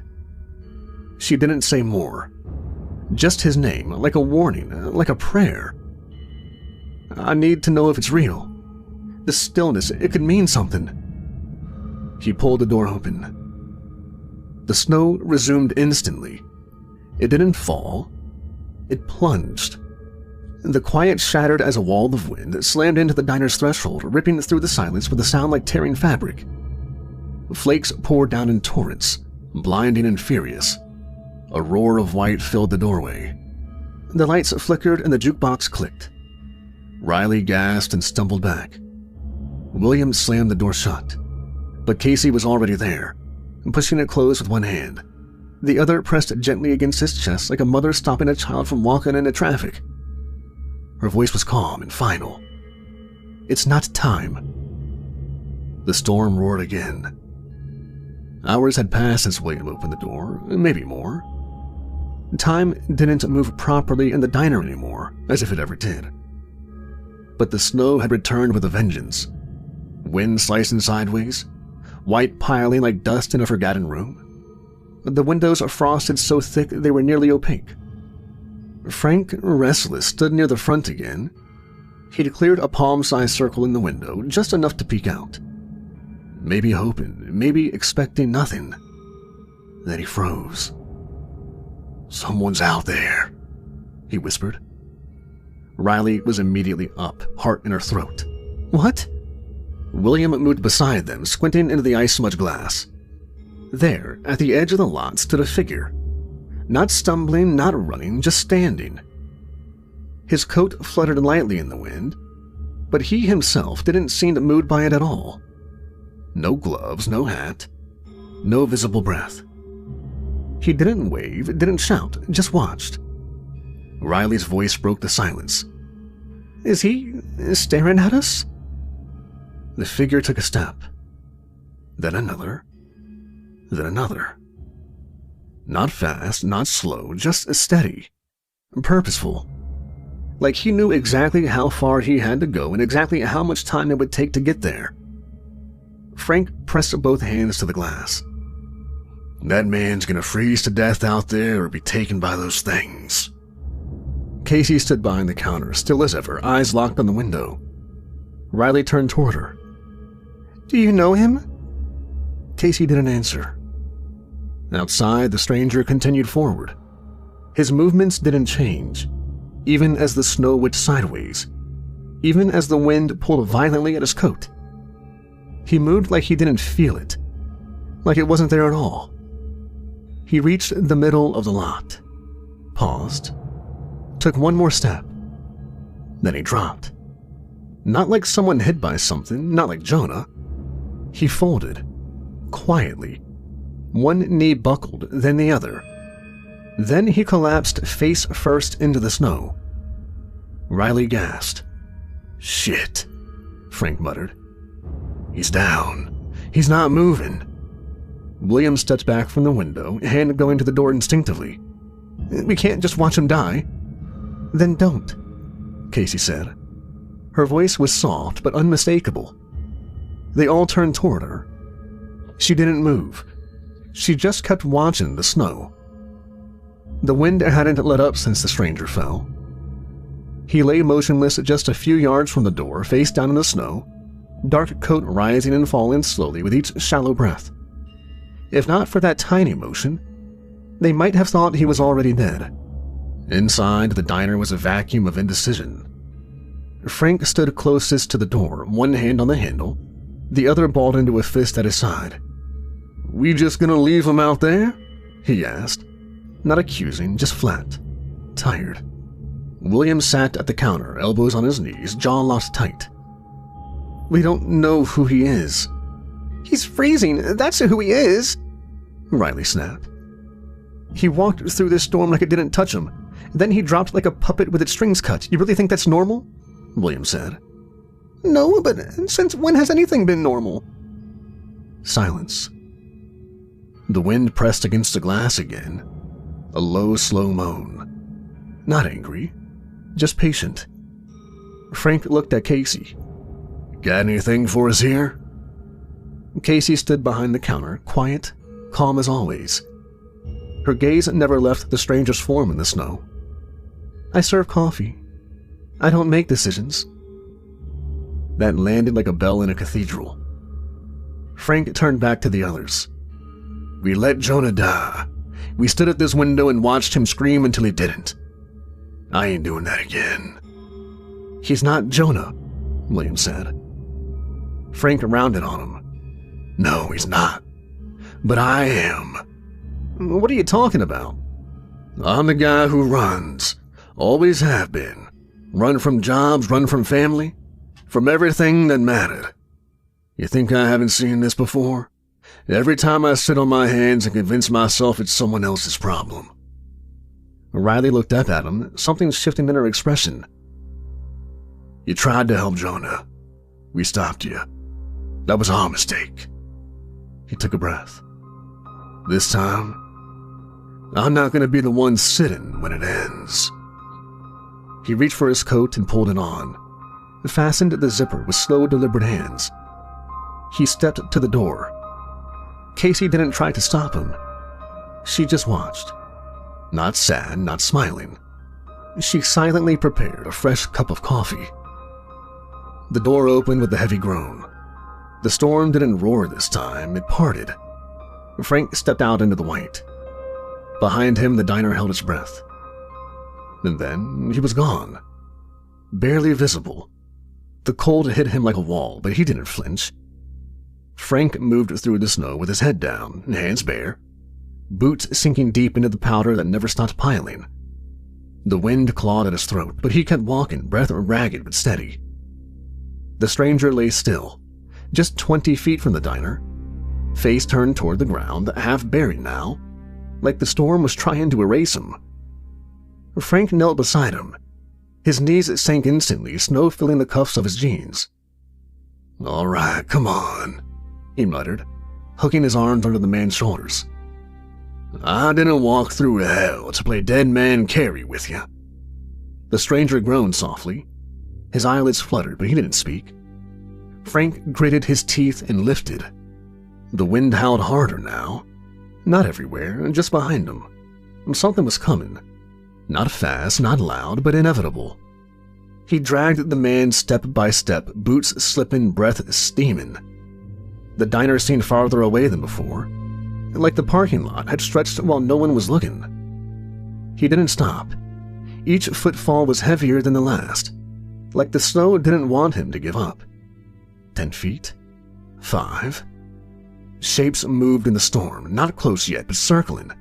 She didn't say more. Just his name, like a warning, like a prayer. "I need to know if it's real. The stillness, it could mean something." He pulled the door open. The snow resumed instantly. It didn't fall. It plunged. The quiet shattered as a wall of wind slammed into the diner's threshold, ripping through the silence with a sound like tearing fabric. Flakes poured down in torrents, blinding and furious. A roar of white filled the doorway. The lights flickered and the jukebox clicked. Riley gasped and stumbled back. William slammed the door shut, but Casey was already there, pushing it closed with one hand. The other pressed gently against his chest like a mother stopping a child from walking into traffic. Her voice was calm and final. "It's not time." The storm roared again. Hours had passed since William opened the door, maybe more. Time didn't move properly in the diner anymore, as if it ever did. But the snow had returned with a vengeance. Wind slicing sideways, white piling like dust in a forgotten room. The windows frosted so thick they were nearly opaque. Frank, restless, stood near the front again. He'd cleared a palm-sized circle in the window, just enough to peek out. Maybe hoping, maybe expecting nothing. Then he froze. "Someone's out there," he whispered. Riley was immediately up, heart in her throat. "What?" William moved beside them, squinting into the ice-smudged glass. There, at the edge of the lot, stood a figure. Not stumbling, not running, just standing. His coat fluttered lightly in the wind, but he himself didn't seem moved by it at all. No gloves, no hat, no visible breath. He didn't wave, didn't shout, just watched. Riley's voice broke the silence. "Is he staring at us?" The figure took a step. Then another. Then another. Not fast, not slow, just steady. Purposeful. Like he knew exactly how far he had to go and exactly how much time it would take to get there. Frank pressed both hands to the glass. "That man's gonna freeze to death out there or be taken by those things." Casey stood behind the counter, still as ever, eyes locked on the window. Riley turned toward her. "Do you know him?" Casey didn't answer. Outside, the stranger continued forward. His movements didn't change, even as the snow went sideways, even as the wind pulled violently at his coat. He moved like he didn't feel it, like it wasn't there at all. He reached the middle of the lot, paused, took one more step, then he dropped. Not like someone hit by something, not like Jonah. He folded, quietly. One knee buckled, then the other. Then he collapsed face first into the snow. Riley gasped. "Shit," Frank muttered. "He's down. He's not moving." William stepped back from the window, hand going to the door instinctively. "We can't just watch him die." "Then don't," Casey said. Her voice was soft but unmistakable. They all turned toward her. She didn't move. She just kept watching the snow. The wind hadn't let up since the stranger fell. He lay motionless just a few yards from the door, face down in the snow, dark coat rising and falling slowly with each shallow breath. If not for that tiny motion, they might have thought he was already dead. Inside the diner was a vacuum of indecision. Frank stood closest to the door, one hand on the handle, the other balled into a fist at his side. "We just gonna leave him out there?" he asked. Not accusing, just flat. Tired. William sat at the counter, elbows on his knees, jaw locked tight. "We don't know who he is." "He's freezing, that's who he is," Riley snapped. "He walked through this storm like it didn't touch him. Then he dropped like a puppet with its strings cut. You really think that's normal?" William said. "No, but since when has anything been normal?" Silence. The wind pressed against the glass again. A low, slow moan. Not angry, just patient. Frank looked at Casey. "Got anything for us here?" Casey stood behind the counter, quiet, calm as always. Her gaze never left the stranger's form in the snow. "I serve coffee. I don't make decisions." That landed like a bell in a cathedral. Frank turned back to the others. "We let Jonah die. We stood at this window and watched him scream until he didn't. I ain't doing that again." "He's not Jonah," William said. Frank rounded on him. "No, he's not. But I am." "What are you talking about?" "I'm the guy who runs. Always have been. Run from jobs, run from family, from everything that mattered. You think I haven't seen this before? Every time I sit on my hands and convince myself it's someone else's problem." Riley looked up at him, something shifting in her expression. "You tried to help Jonah. We stopped you. That was our mistake." He took a breath. "This time, I'm not going to be the one sitting when it ends." He reached for his coat and pulled it on, fastened the zipper with slow, deliberate hands. He stepped to the door. Casey didn't try to stop him. She just watched. Not sad, not smiling. She silently prepared a fresh cup of coffee. The door opened with a heavy groan. The storm didn't roar this time, it parted. Frank stepped out into the white. Behind him, the diner held its breath. And then he was gone. Barely visible. The cold hit him like a wall, but he didn't flinch. Frank moved through the snow with his head down, hands bare, boots sinking deep into the powder that never stopped piling. The wind clawed at his throat, but he kept walking, breath ragged but steady. The stranger lay still, just 20 feet from the diner, face turned toward the ground, half buried now, like the storm was trying to erase him. Frank knelt beside him. His knees sank instantly, snow filling the cuffs of his jeans. "All right, come on," he muttered, hooking his arms under the man's shoulders. "I didn't walk through hell to play dead man carry with you." The stranger groaned softly. His eyelids fluttered, but he didn't speak. Frank gritted his teeth and lifted. The wind howled harder now. Not everywhere, just behind him. Something was coming. Not fast, not loud, but inevitable. He dragged the man step by step, boots slipping, breath steaming. The diner seemed farther away than before, like the parking lot had stretched while no one was looking. He didn't stop. Each footfall was heavier than the last, like the snow didn't want him to give up. 10 feet. 5. Shapes moved in the storm, not close yet, but circling.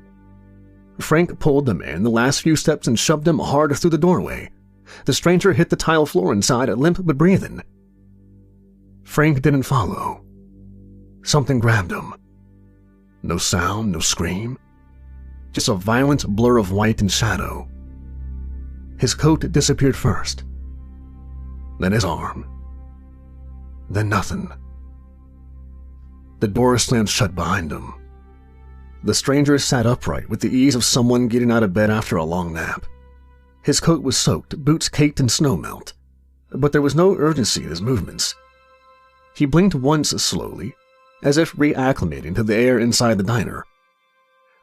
Frank pulled the man the last few steps and shoved him hard through the doorway. The stranger hit the tile floor inside, limp but breathing. Frank didn't follow. Something grabbed him. No sound, no scream. Just a violent blur of white and shadow. His coat disappeared first. Then his arm. Then nothing. The door slammed shut behind him. The stranger sat upright with the ease of someone getting out of bed after a long nap. His coat was soaked, boots caked in snowmelt, but there was no urgency in his movements. He blinked once slowly, as if reacclimating to the air inside the diner.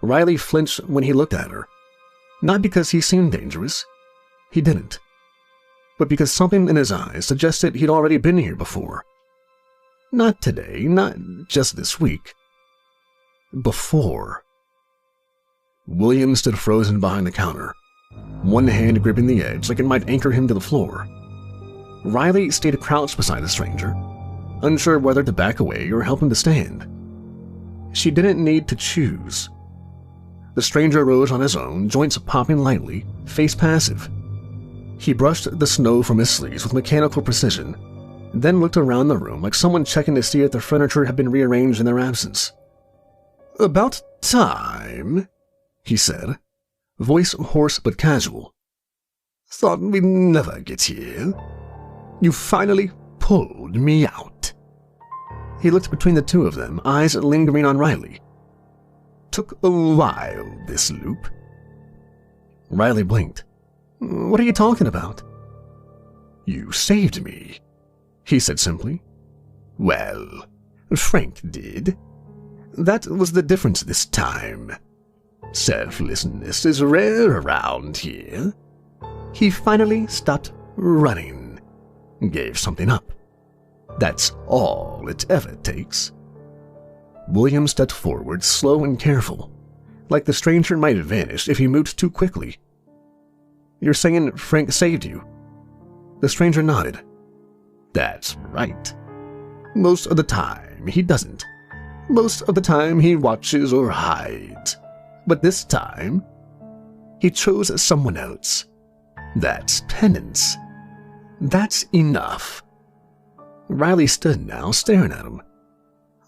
Riley flinched when he looked at her, not because he seemed dangerous. He didn't. But because something in his eyes suggested he'd already been here before. Not today, not just this week. Before. William stood frozen behind the counter, one hand gripping the edge like it might anchor him to the floor. Riley stayed crouched beside the stranger, unsure whether to back away or help him to stand. She didn't need to choose. The stranger rose on his own, joints popping lightly, face passive. He brushed the snow from his sleeves with mechanical precision, then looked around the room like someone checking to see if the furniture had been rearranged in their absence. "About time," he said, voice hoarse but casual. "Thought we'd never get here. You finally pulled me out." He looked between the two of them, eyes lingering on Riley. "Took a while, this loop." Riley blinked. "What are you talking about?" "You saved me," he said simply. "Well, Frank did. That was the difference this time. Selflessness is rare around here." He finally stopped running, gave something up. That's all it ever takes. William stepped forward, slow and careful, like the stranger might vanish if he moved too quickly. "You're saying Frank saved you?" The stranger nodded. "That's right. Most of the time he doesn't. Most of the time he watches or hides. But this time, he chose someone else. That's penance. That's enough." Riley stood now, staring at him.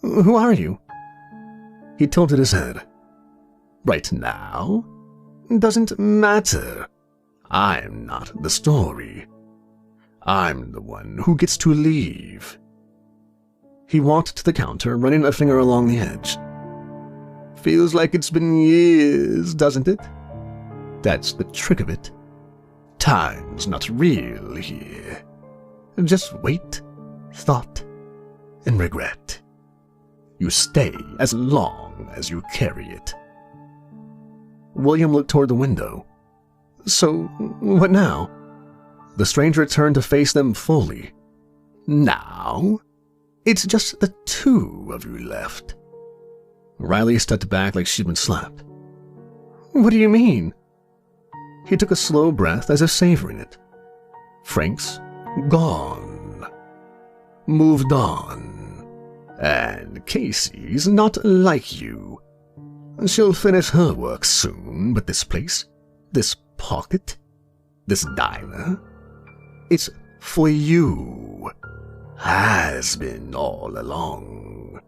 "Who are you?" He tilted his head. "Right now? Doesn't matter. I'm not the story. I'm the one who gets to leave." He walked to the counter, running a finger along the edge. "Feels like it's been years, doesn't it? That's the trick of it. Time's not real here. Just wait, thought, and regret. You stay as long as you carry it." William looked toward the window. "So, what now?" The stranger turned to face them fully. "Now? It's just the two of you left." Riley stepped back like she'd been slapped. "What do you mean?" He took a slow breath as if savoring it. "Frank's gone. Moved on. And Casey's not like you. She'll finish her work soon, but this place, this pocket, this diner, it's for you. Has been all along."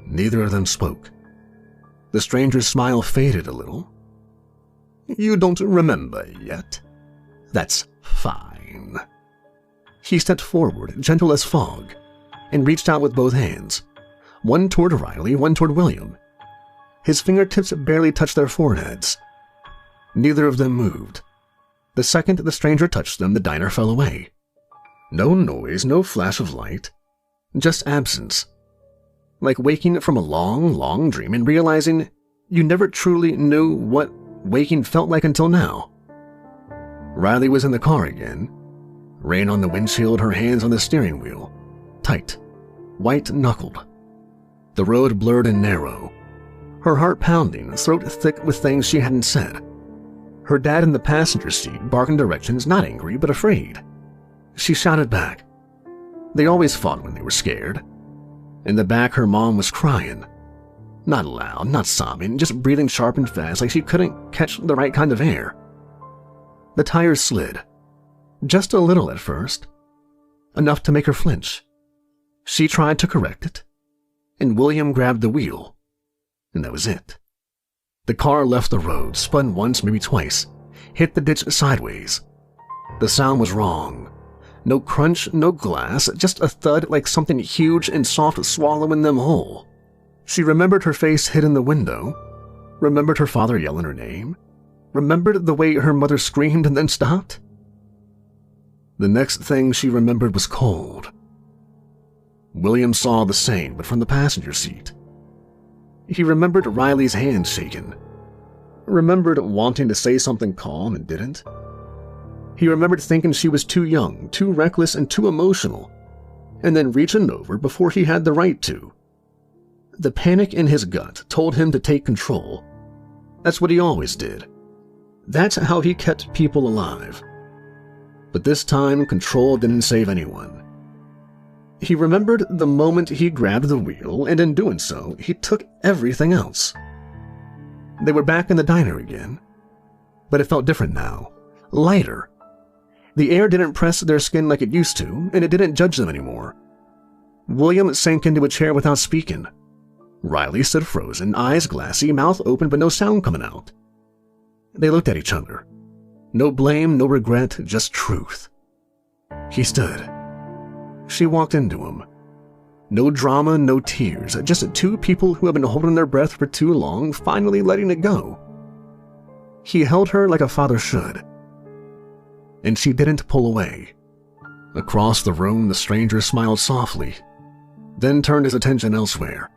Neither of them spoke. The stranger's smile faded a little. "You don't remember yet? That's fine." He stepped forward, gentle as fog, and reached out with both hands, one toward Riley, one toward William. His fingertips barely touched their foreheads. Neither of them moved. The second the stranger touched them, the diner fell away. No noise, no flash of light, just absence. Like waking from a long, long dream and realizing you never truly knew what waking felt like until now. Riley was in the car again, rain on the windshield, her hands on the steering wheel, tight, white-knuckled. The road blurred and narrow, her heart pounding, throat thick with things she hadn't said. Her dad in the passenger seat barking directions, not angry, but afraid. She shouted back. They always fought when they were scared. In the back, her mom was crying. Not loud, not sobbing, just breathing sharp and fast like she couldn't catch the right kind of air. The tires slid. Just a little at first. Enough to make her flinch. She tried to correct it, and William grabbed the wheel. And that was it. The car left the road, spun once, maybe twice, hit the ditch sideways. The sound was wrong. No crunch, no glass, just a thud like something huge and soft swallowing them whole. She remembered her face hid in the window, remembered her father yelling her name, remembered the way her mother screamed and then stopped. The next thing she remembered was cold. William saw the same, but from the passenger seat. He remembered Riley's hand shaking, remembered wanting to say something calm and didn't. He remembered thinking she was too young, too reckless, and too emotional, and then reaching over before he had the right to. The panic in his gut told him to take control. That's what he always did. That's how he kept people alive. But this time, control didn't save anyone. He remembered the moment he grabbed the wheel, and in doing so, he took everything else. They were back in the diner again, but it felt different now, lighter. The air didn't press their skin like it used to, and it didn't judge them anymore. William sank into a chair without speaking. Riley stood frozen, eyes glassy, mouth open, but no sound coming out. They looked at each other. No blame, no regret, just truth. He stood. She walked into him. No drama, no tears, just two people who have been holding their breath for too long, finally letting it go. He held her like a father should. And she didn't pull away. Across the room, the stranger smiled softly, then turned his attention elsewhere.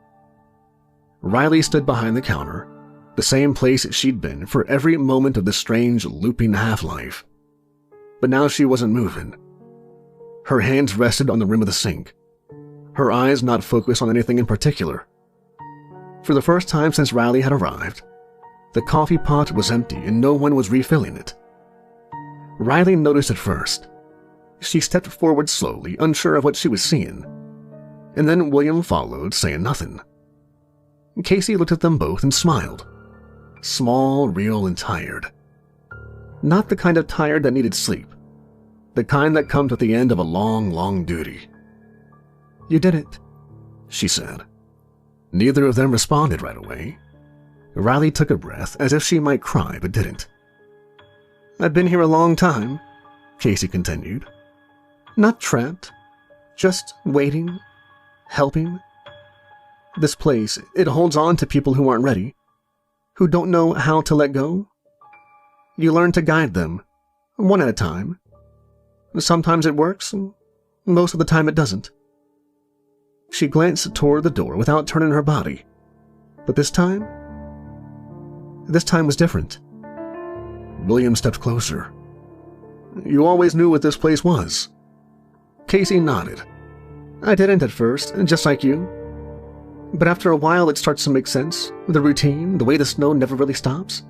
Riley stood behind the counter, the same place she'd been for every moment of the strange, looping half-life. But now she wasn't moving. Her hands rested on the rim of the sink, her eyes not focused on anything in particular. For the first time since Riley had arrived, the coffee pot was empty and no one was refilling it. Riley noticed it first. She stepped forward slowly, unsure of what she was seeing, and then William followed, saying nothing. Casey looked at them both and smiled. Small, real, and tired. Not the kind of tired that needed sleep. The kind that comes at the end of a long, long duty. "You did it," she said. Neither of them responded right away. Riley took a breath, as if she might cry, but didn't. "I've been here a long time," Casey continued. "Not trapped, just waiting, helping. This place, it holds on to people who aren't ready, who don't know how to let go. You learn to guide them, one at a time. Sometimes it works, most of the time it doesn't." She glanced toward the door without turning her body. But this time was different. William stepped closer. "You always knew what this place was?" Casey nodded. "I didn't at first, just like you. But after a while it starts to make sense. The routine, the way the snow never really stops.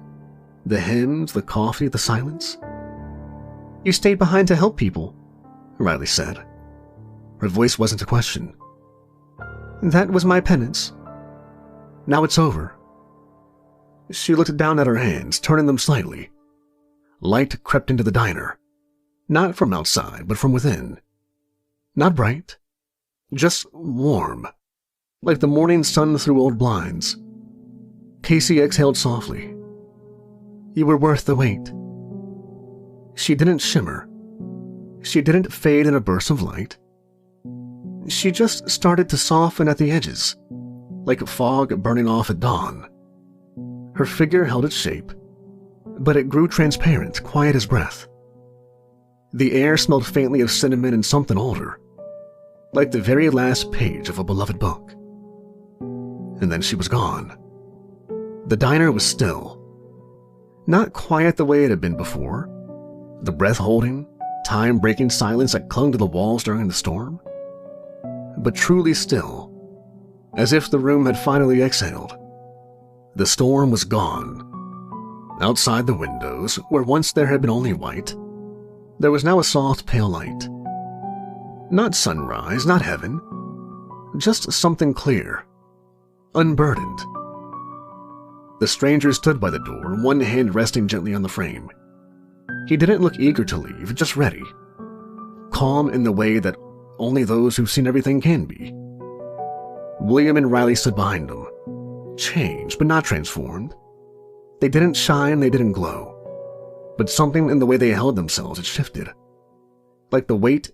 The hymns, the coffee, the silence." "You stayed behind to help people," Riley said. Her voice wasn't a question. "That was my penance. Now it's over." She looked down at her hands, turning them slightly. Light crept into the diner. Not from outside, but from within. Not bright, just warm, like the morning sun through old blinds. Casey exhaled softly. "You were worth the wait." She didn't shimmer. She didn't fade in a burst of light. She just started to soften at the edges, like fog burning off at dawn. Her figure held its shape, but it grew transparent, quiet as breath. The air smelled faintly of cinnamon and something older, like the very last page of a beloved book. And then she was gone. The diner was still. Not quiet the way it had been before. The breath-holding, time-breaking silence that clung to the walls during the storm. But truly still, as if the room had finally exhaled. The storm was gone. Outside the windows, where once there had been only white, there was now a soft, pale light. Not sunrise, not heaven, just something clear, unburdened. The stranger stood by the door, one hand resting gently on the frame. He didn't look eager to leave, just ready. Calm in the way that only those who've seen everything can be. William and Riley stood behind him. Changed, but not transformed. They didn't shine, they didn't glow. But something in the way they held themselves had shifted. Like the weight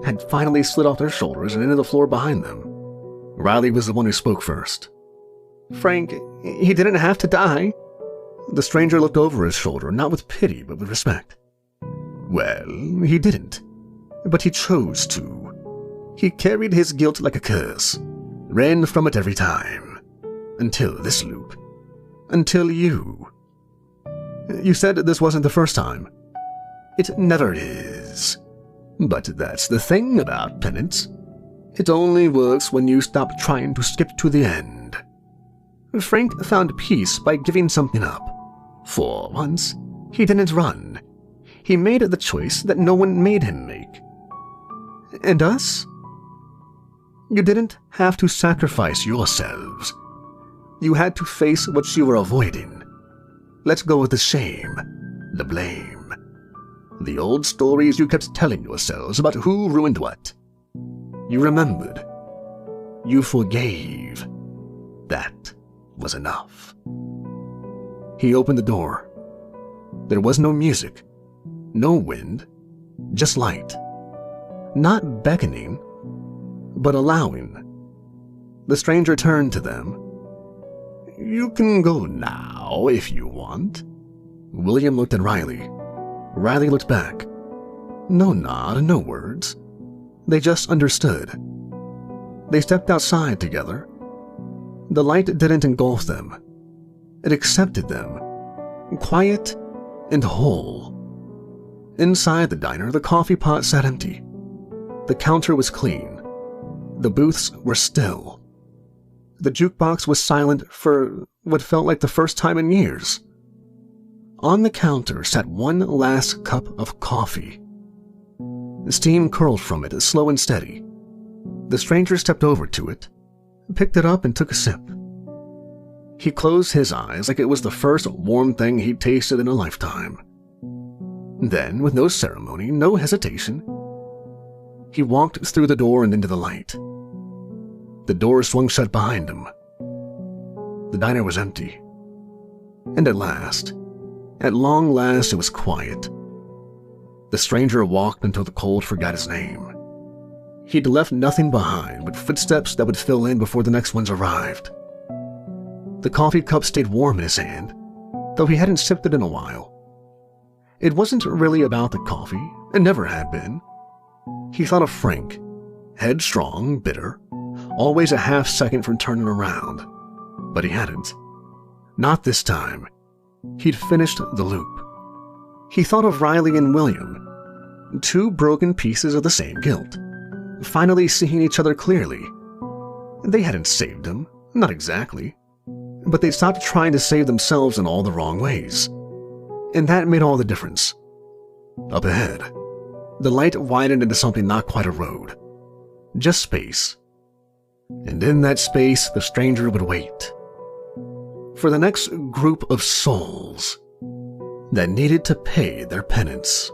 had finally slid off their shoulders and into the floor behind them. Riley was the one who spoke first. Frank, he didn't have to die." The stranger looked over his shoulder, not with pity, but with respect. "Well, he didn't. But he chose to. He carried his guilt like a curse, ran from it every time. Until this loop. Until you. You said this wasn't the first time. It never is. But that's the thing about penance. It only works when you stop trying to skip to the end." Frank found peace by giving something up. For once, he didn't run. He made the choice that no one made him make. And us? You didn't have to sacrifice yourselves. You had to face what you were avoiding. Let go of the shame, the blame, the old stories you kept telling yourselves about who ruined what. You remembered. You forgave. That was enough. He opened the door. There was no music, no wind, just light. Not beckoning, but allowing. The stranger turned to them. "You can go now if you want." William looked at Riley. Riley looked back. No nod, no words. They just understood. They stepped outside together. The light didn't engulf them. It accepted them, quiet and whole. Inside the diner, the coffee pot sat empty. The counter was clean. The booths were still. The jukebox was silent for what felt like the first time in years. On the counter sat one last cup of coffee. Steam curled from it, slow and steady. The stranger stepped over to it, picked it up and took a sip. He closed his eyes like it was the first warm thing he'd tasted in a lifetime. Then, with no ceremony, no hesitation, he walked through the door and into the light. The door swung shut behind him. The diner was empty. And at long last, it was quiet. The stranger walked until the cold forgot his name. He'd left nothing behind but footsteps that would fill in before the next ones arrived. The coffee cup stayed warm in his hand, though he hadn't sipped it in a while. It wasn't really about the coffee, it never had been. He thought of Frank, headstrong, bitter, always a half second from turning around. But he hadn't. Not this time. He'd finished the loop. He thought of Riley and William, two broken pieces of the same guilt, finally seeing each other clearly. They hadn't saved him, not exactly, but they'd stopped trying to save themselves in all the wrong ways. And that made all the difference. Up ahead, the light widened into something not quite a road, just space. And in that space, the stranger would wait for the next group of souls that needed to pay their penance.